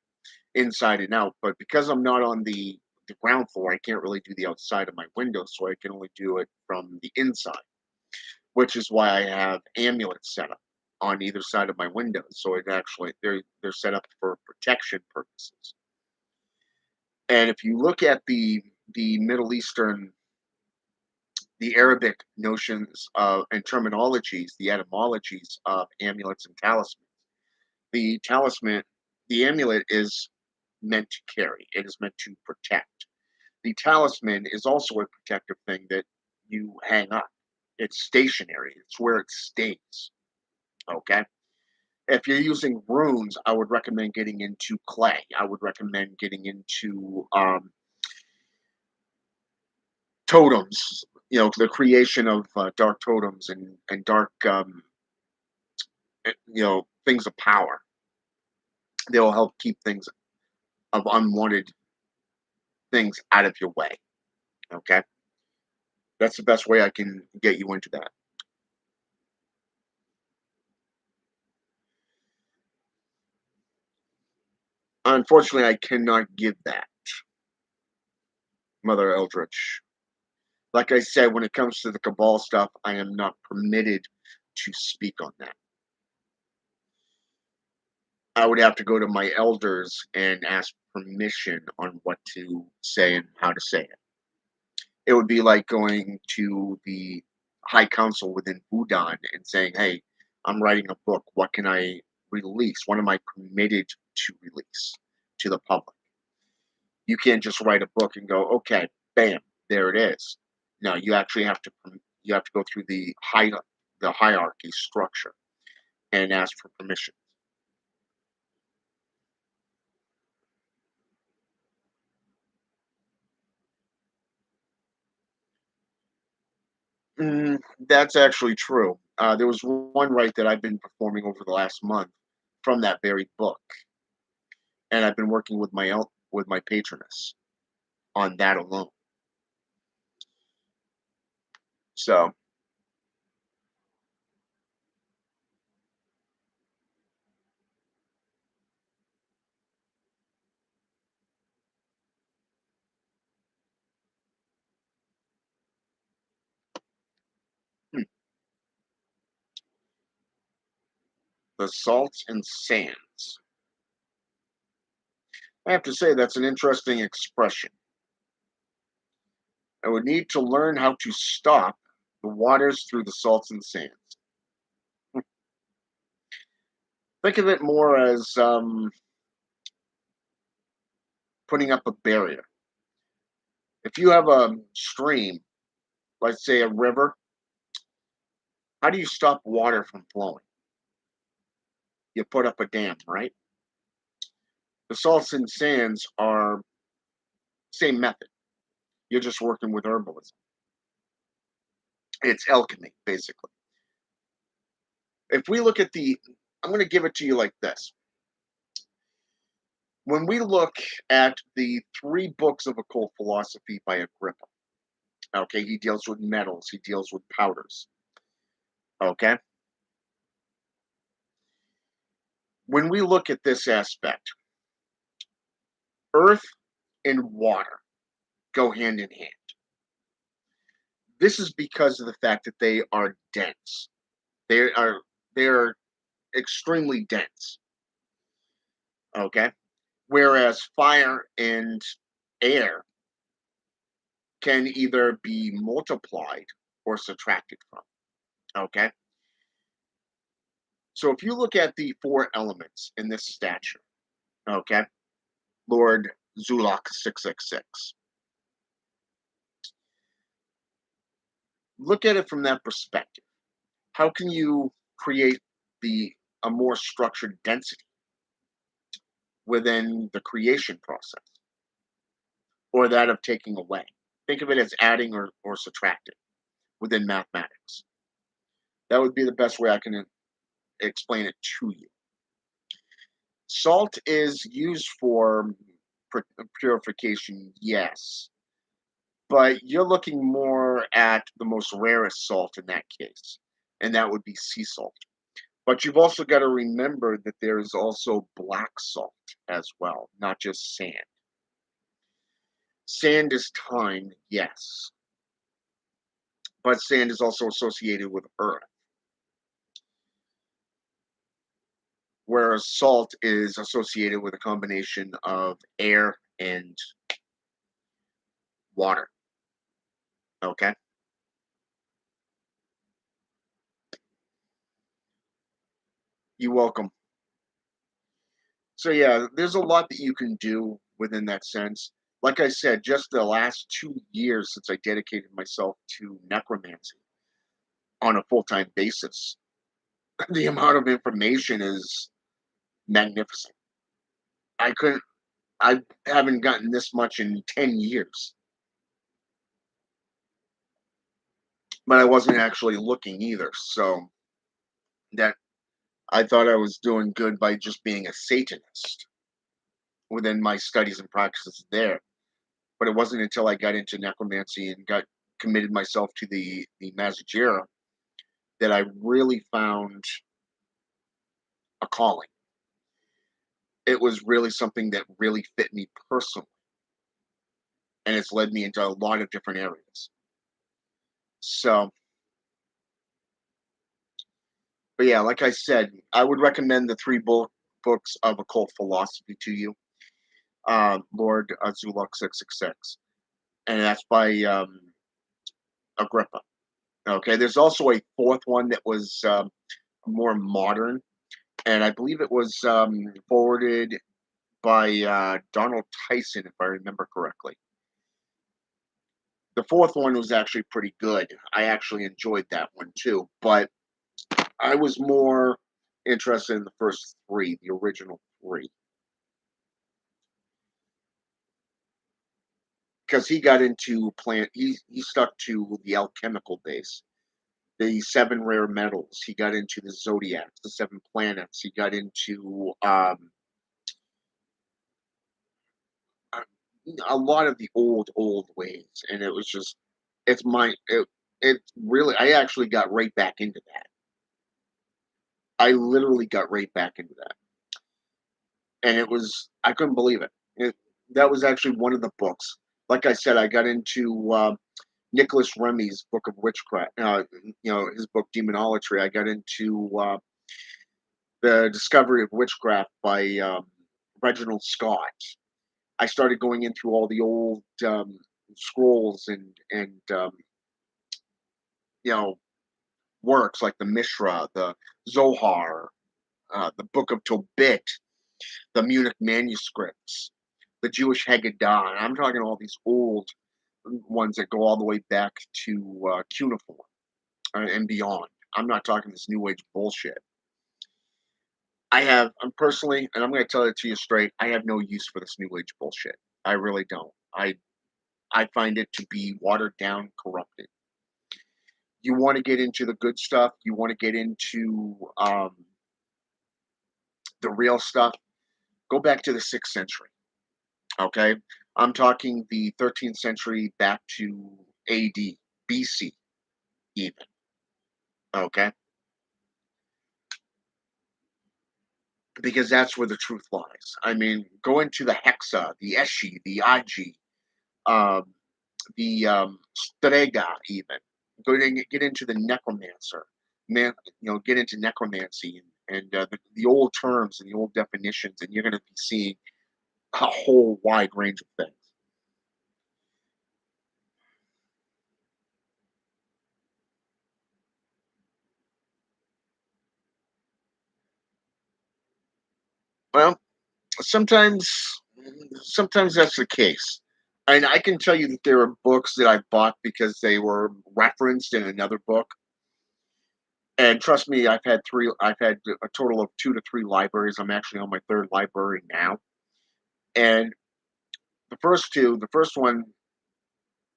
inside and out. But because I'm not on the ground floor, I can't really do the outside of my window, so I can only do it from the inside, which is why I have amulets set up on either side of my windows. So it actually they're set up for protection purposes. And if you look at the Middle Eastern, the Arabic notions of and terminologies, the etymologies of amulets and talismans, the talisman, the amulet is meant to carry. It is meant to protect. The talisman is also a protective thing that you hang up. It's stationary. It's where it stays. Okay. If you're using runes, I would recommend getting into clay. I would recommend getting into totems. The creation of dark totems and dark, things of power. They will help keep things of unwanted things out of your way. Okay, that's the best way I can get you into that. Unfortunately, I cannot give that, Mother Eldritch. Like I said, when it comes to the Cabal stuff, I am not permitted to speak on that. I would have to go to my elders and ask permission on what to say and how to say it. It would be like going to the High Council within Budan and saying, "Hey, I'm writing a book. What can I release? What am I permitted to release to the public?" You can't just write a book and go, "Okay, bam, there it is." No, you have to go through the hierarchy structure and ask for permission. That's actually true. There was one rite that I've been performing over the last month from that very book, and I've been working with with my patroness on that alone. So, hmm, the salts and sands. I have to say that's an interesting expression. I would need to learn how to stop the waters through the salts and sands. Hmm, think of it more as putting up a barrier. If you have a stream, let's say a river, how do you stop water from flowing? You put up a dam, right? The salts and sands are same method. You're just working with herbalism. It's alchemy, basically. If we look at I'm going to give it to you like this. When we look at the three books of occult philosophy by Agrippa, okay, he deals with metals, he deals with powders, okay? When we look at this aspect, earth and water go hand in hand. This is because of the fact that they are dense. They're extremely dense, okay? Whereas fire and air can either be multiplied or subtracted from, okay? So if you look at the four elements in this statue, okay, Lord Zoolock 666, look at it from that perspective. How can you create the a more structured density within the creation process or that of taking away? Think of it as adding or subtracting within mathematics. That would be the best way I can explain it to you. Salt is used for purification, yes, but you're looking more at the most rarest salt in that case, and that would be sea salt. But you've also got to remember that there is also black salt as well, not just sand. Sand is time, yes, but sand is also associated with earth, whereas salt is associated with a combination of air and water. Okay. You're welcome. So yeah, there's a lot that you can do within that sense. Like I said, just the last 2 years since I dedicated myself to necromancy on a full-time basis, the amount of information is magnificent. I couldn't I haven't gotten this much in 10 years, but I wasn't actually looking either. So that I thought I was doing good by just being a Satanist within my studies and practices there. But it wasn't until I got into necromancy and got committed myself to the Jira that I really found a calling. It was really something that really fit me personally, and it's led me into a lot of different areas. So, but yeah, like I said, I would recommend the books of occult philosophy to you, Lord Zuluk 666, and that's by Agrippa. Okay, there's also a fourth one that was more modern, and I believe it was forwarded by Donald Tyson, if I remember correctly. The fourth one was actually pretty good. I actually enjoyed that one too, but I was more interested in the first three, the original three, because he got into plant. He stuck to the alchemical base, the 7 rare metals. He got into the zodiacs, the 7 planets. He got into a, a lot of the old ways, and it was just it's my it really. I actually got right back into that. I literally got right back into that, and it was I couldn't believe it. That was actually one of the books. Like I said, I got into Nicholas Remy's book of witchcraft. His book Demonolatry. I got into the Discovery of Witchcraft by Reginald Scott. I started going in through all the old scrolls and you know works like the Mishra, the Zohar, the Book of Tobit, the Munich manuscripts, the Jewish Haggadah. And I'm talking all these old ones that go all the way back to cuneiform and beyond. I'm not talking this new age bullshit. I'm personally, and I'm going to tell it to you straight, I have no use for this new age bullshit. I really don't. I find it to be watered down, corrupted. You want to get into the good stuff, you want to get into the real stuff, go back to the 6th century. Okay? I'm talking the 13th century back to AD, BC, even. Okay? Because that's where the truth lies. I mean, go into the Hexa, the Eshi, the Aji, um, the Strega, even. Get into the Necromancer, man. Get into necromancy and the old terms and the old definitions, and you're going to be seeing a whole wide range of things. Well, sometimes, sometimes that's the case. And I can tell you that there are books that I bought because they were referenced in another book. And trust me, I've had three. I've had a total of 2 to 3 libraries. I'm actually on my third library now. And the first one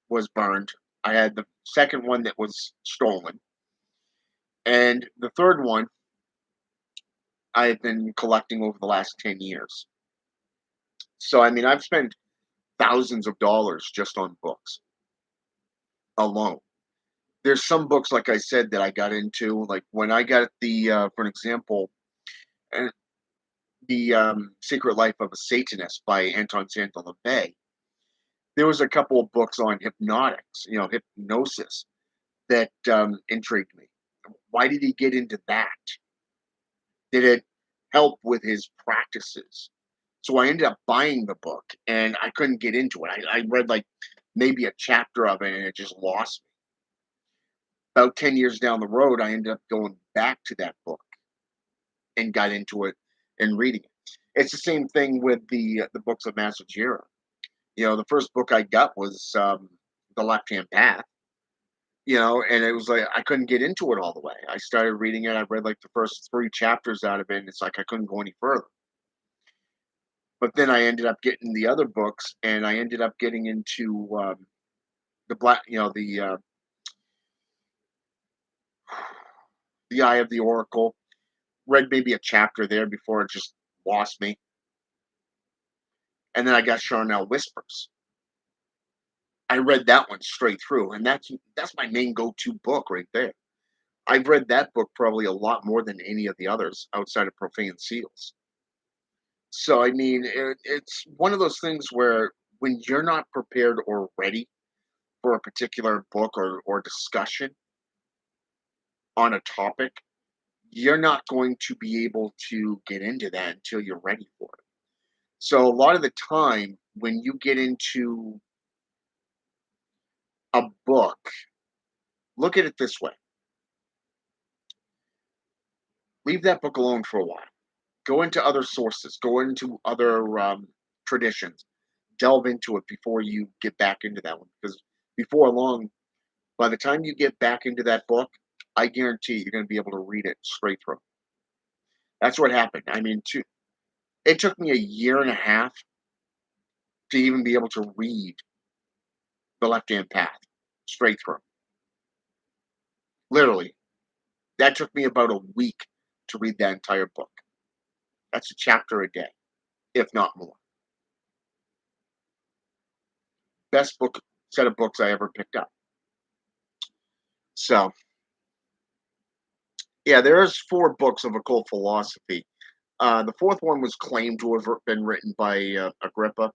was burned. I had the second one that was stolen, and the third one I've been collecting over the last 10 years. So I mean, I've spent thousands of dollars just on books alone. There's some books, like I said, that I got into. Like when I got for an example, uh, the Secret Life of a Satanist by Anton Santalavey. There was a couple of books on hypnotics, hypnosis that intrigued me. Why did he get into that? Did it help with his practices? So I ended up buying the book and I couldn't get into it. I read like maybe a chapter of it and it just lost me. About 10 years down the road, I ended up going back to that book and got into it and reading it. It's the same thing with the books of Master Jira. The first book I got was The Left Hand Path, and it was like I couldn't get into it all the way. I started reading it. I read like the first 3 chapters out of it, and it's like I couldn't go any further. But then I ended up getting the other books, and I ended up getting into the black, the Eye of the Oracle. Read maybe a chapter there before it just lost me, and then I got Charnel Whispers. I read that one straight through, and that's my main go-to book right there. I've read that book probably a lot more than any of the others outside of Profane Seals. So I mean, it's one of those things where when you're not prepared or ready for a particular book or discussion on a topic, you're not going to be able to get into that until you're ready for it. So a lot of the time when you get into a book, look at it this way. Leave that book alone for a while. Go into other sources, go into other traditions, delve into it before you get back into that one. Because before long, by the time you get back into that book, I guarantee you're going to be able to read it straight through. That's what happened. I mean, it took me a year and a half to even be able to read The Left Hand Path straight through. Literally. That took me about a week to read that entire book. That's a chapter a day, if not more. Best book set of books I ever picked up. So, yeah, there's 4 books of occult philosophy. The 4th one was claimed to have been written by Agrippa,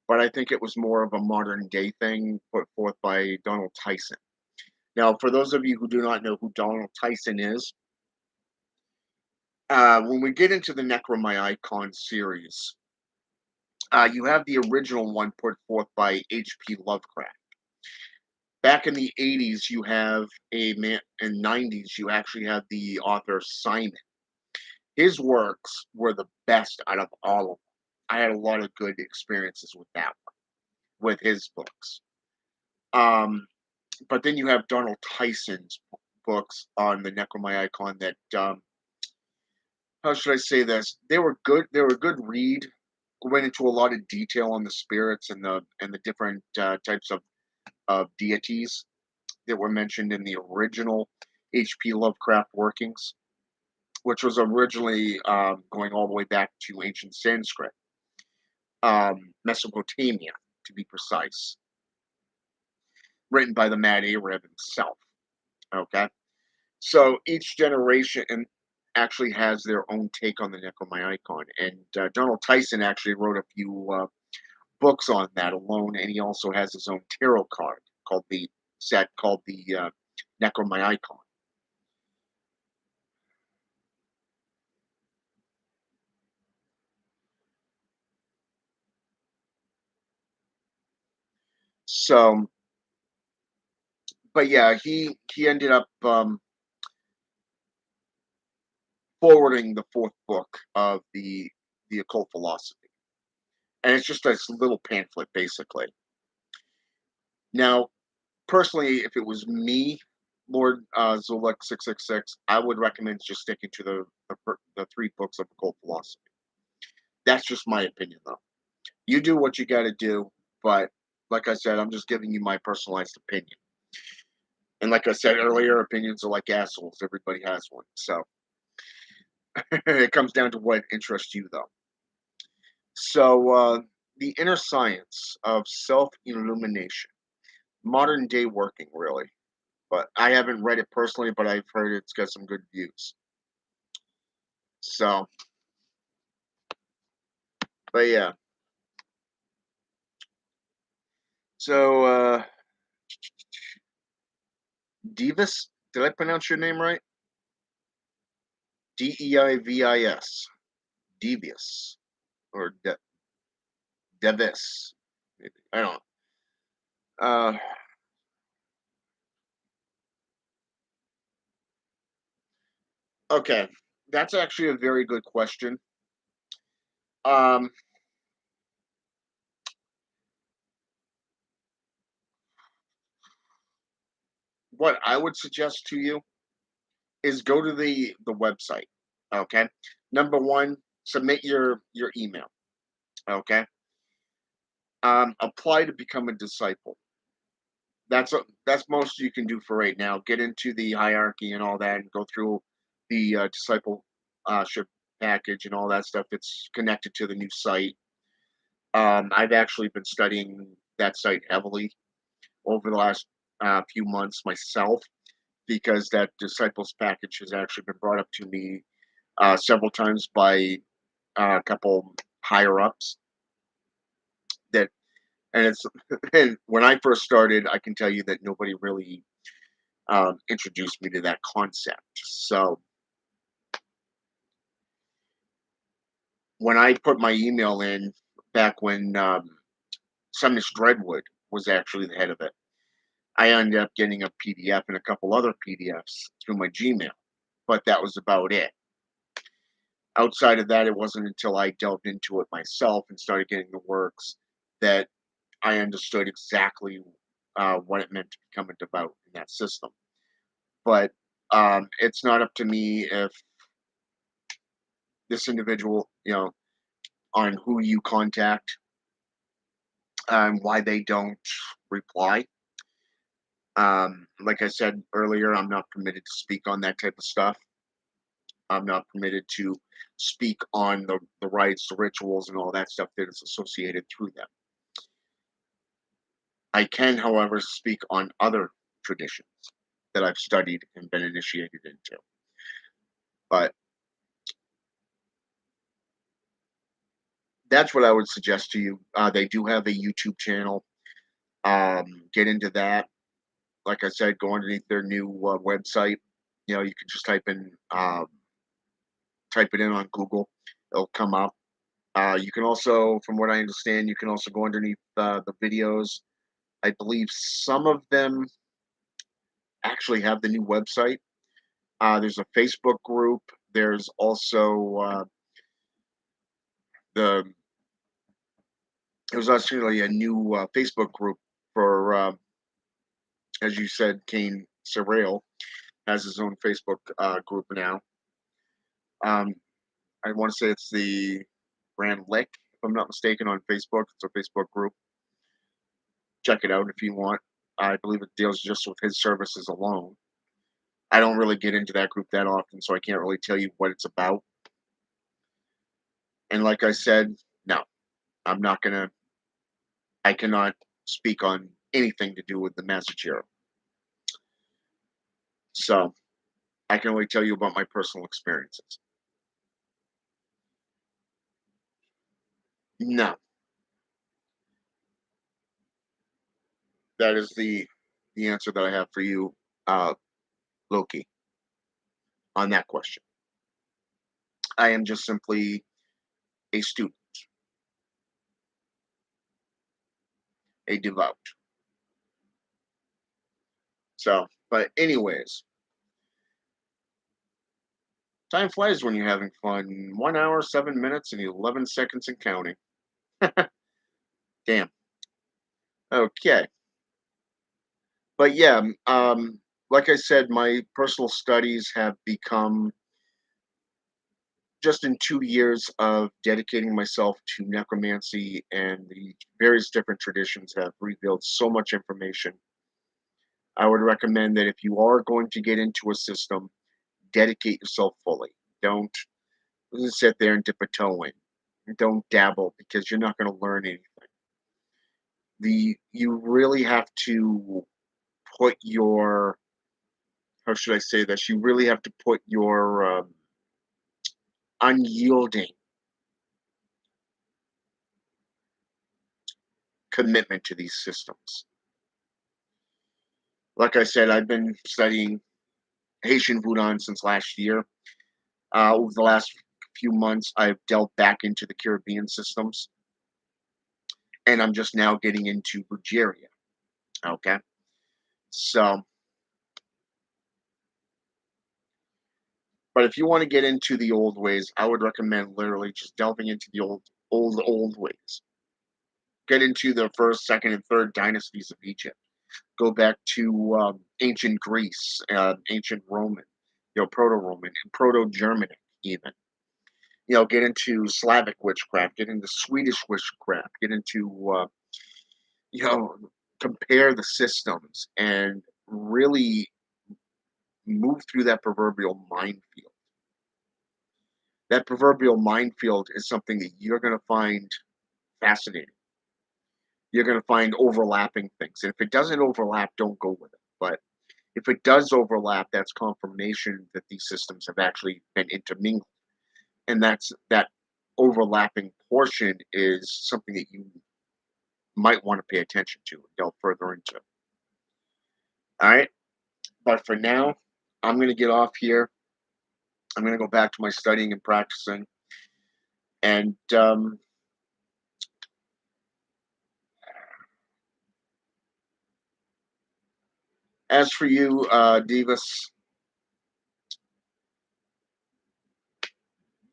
but I think it was more of a modern day thing put forth by Donald Tyson. Now, for those of you who do not know who Donald Tyson is, when we get into the Necromancy series, you have the original one put forth by H.P. Lovecraft. Back in the 80s, you have a man, in 90s, you actually have the author Simon. His works were the best out of all of them. I had a lot of good experiences with that one, with his books. Um, but then you have Donald Tyson's books on the Necromancy that how should I say this? They were good. They were a good read. Went into a lot of detail on the spirits and the different types of deities that were mentioned in the original H.P. Lovecraft workings, which was originally going all the way back to ancient Sanskrit, Mesopotamia, to be precise, written by the Mad Arab himself. Okay, so each generation actually has their own take on the Necromancy, and Donald Tyson actually wrote a few books on that alone, and he also has his own tarot card called the Necromancy. So, but yeah, he ended up forwarding the 4th book of the occult philosophy, and it's just this little pamphlet basically. Now, personally, if it was me, Lord Zoolock 666, I would recommend just sticking to the 3 books of occult philosophy. That's just my opinion, though. You do what you got to do, but like I said, I'm just giving you my personalized opinion. And like I said earlier, opinions are like assholes. Everybody has one. So it comes down to what interests you, though. So, the inner science of self illumination, modern day working, really. But I haven't read it personally, but I've heard it's got some good views. So, but yeah. So, Divis, did I pronounce your name right? Deivis. Devious. Or Devis. Maybe. I don't know. Uh, okay. That's actually a very good question. Um, what I would suggest to you is go to the website. Okay. Number one, submit your email. Okay. Apply to become a disciple. That's most you can do for right now. Get into the hierarchy and all that, and go through the discipleship package and all that stuff that's connected to the new site. I've actually been studying that site heavily over the last few months myself because that disciples package has actually been brought up to me several times by a couple higher ups that and it's and when I first started, I can tell you that nobody really introduced me to that concept. So when I put my email in back when Summish Dreadwood was actually the head of it, I ended up getting a PDF and a couple other PDFs through my Gmail, but that was about it. Outside of that, it wasn't until I delved into it myself and started getting the works that I understood exactly what it meant to become a devout in that system. But it's not up to me if this individual, on who you contact and why they don't reply. Like I said earlier, I'm not permitted to speak on that type of stuff. I'm not permitted to speak on the rites, the rituals, and all that stuff that is associated through them. I can, however, speak on other traditions that I've studied and been initiated into. But that's what I would suggest to you. They do have a YouTube channel. Get into that. Like I said, go underneath their new website. You know, you can just type it in on Google. It'll come up. You can also, from what I understand, you can also go underneath the videos. I believe some of them actually have the new website. There's a Facebook group. There's also the there's actually a new Facebook group for, as you said, Kane Surreal has his own Facebook group now. I want to say it's the Grand Lick, if I'm not mistaken, on Facebook. It's a Facebook group. Check it out if you want. I believe it deals just with his services alone. I don't really get into that group that often, so I can't really tell you what it's about. And like I said, no, I'm not gonna. I cannot speak on anything to do with the Master Jira. So I can only tell you about my personal experiences. No, that is the answer that I have for you, uh, Loki, on that question. I am just simply a student, a devout. So, but anyways, time flies when you're having fun. 1 hour, 7 minutes, and 11 seconds and counting. Damn. Okay. But yeah, like I said, my personal studies have become, just in 2 years of dedicating myself to necromancy and the various different traditions, have revealed so much information. I would recommend that if you are going to get into a system, dedicate yourself fully. Don't sit there and dip a toe in. Don't dabble, because you're not going to learn anything. You really have to put your, how should I say this? You really have to put your unyielding commitment to these systems. Like I said, I've been studying Haitian Voodoo since last year. Over the last few months, I've delved back into the Caribbean systems, and I'm just now getting into Bulgaria. Okay, so, but if you want to get into the old ways, I would recommend literally just delving into the old ways. Get into the first, second, and third dynasties of Egypt. Go back to ancient Greece, ancient Roman, Proto-Roman, and Proto-Germanic, even. Get into Slavic witchcraft, get into Swedish witchcraft, get into you know, compare the systems and really move through that proverbial minefield. That proverbial minefield is something that you're going to find fascinating. You're going to find overlapping things. And if it doesn't overlap, don't go with it. But if it does overlap, that's confirmation that these systems have actually been intermingled. And that overlapping portion is something that you might want to pay attention to and delve further into. All right. But for now, I'm going to get off here. I'm going to go back to my studying and practicing. And as for you, Divas,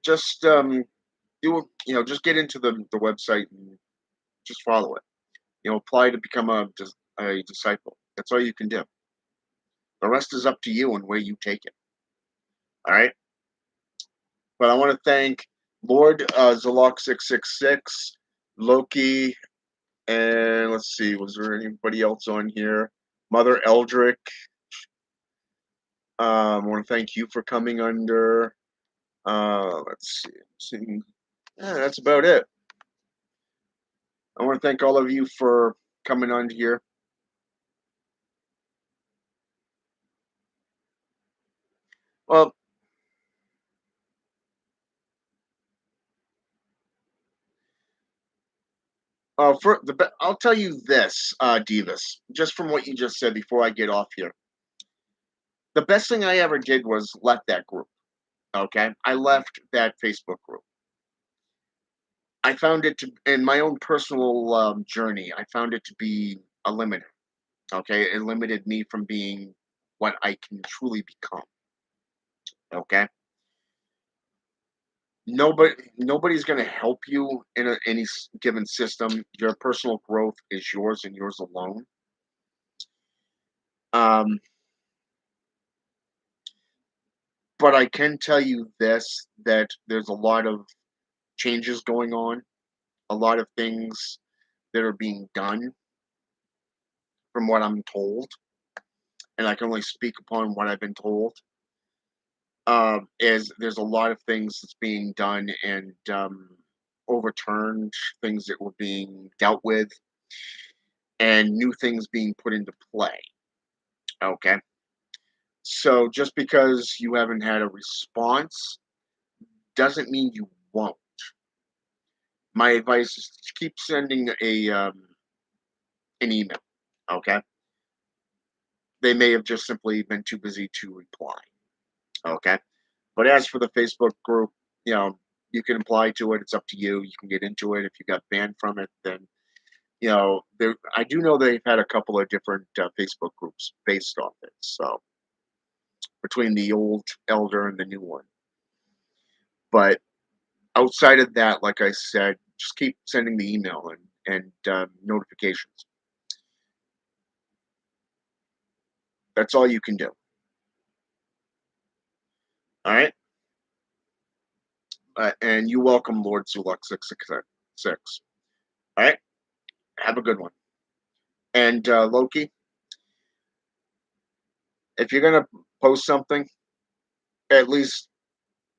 just just get into the website and just follow it. Apply to become a disciple. That's all you can do. The rest is up to you and where you take it. All right. But I want to thank Lord Zoolock 666, Loki, and let's see, was there anybody else on here? Mother Eldrick, I want to thank you for coming under. Let's see. Yeah, that's about it. I want to thank all of you for coming on here. Well, I'll tell you this, Divas, just from what you just said before I get off here. The best thing I ever did was left that group. Okay, I left that Facebook group. I found it to, in my own personal journey, I found it to be a limiter. Okay, it limited me from being what I can truly become. Okay, nobody's going to help you in any given system. Your personal growth is yours and yours alone. Um, but I can tell you this, that there's a lot of changes going on, a lot of things that are being done from what I'm told, and I can only speak upon what I've been told. Is there's a lot of things that's being done and overturned, things that were being dealt with, and new things being put into play. Okay. So just because you haven't had a response doesn't mean you won't. My advice is to keep sending an email. Okay. They may have just simply been too busy to reply. Okay. But as for the Facebook group, you can apply to it. It's up to you. You can get into it. If you got banned from it, then there. I do know they've had a couple of different Facebook groups based off it. So between the old elder and the new one, but outside of that, like I said, just keep sending the email and notifications. That's all you can do. All right. And you welcome Lord Zoolock 666. All right. Have a good one. And Loki, if you're gonna post something, at least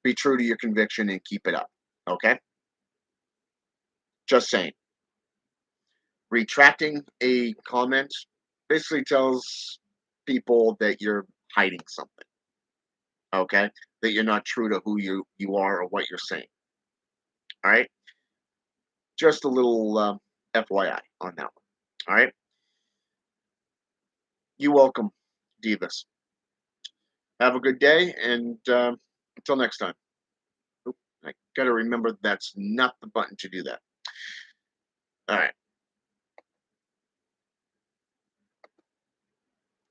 be true to your conviction and keep it up. Okay. Just saying. Retracting a comment basically tells people that you're hiding something. Okay. That you're not true to who you are or what you're saying. All right. Just a little FYI on that one. All right. You welcome, Divas. Have a good day, and until next time. Oop, I got to remember that's not the button to do that. All right.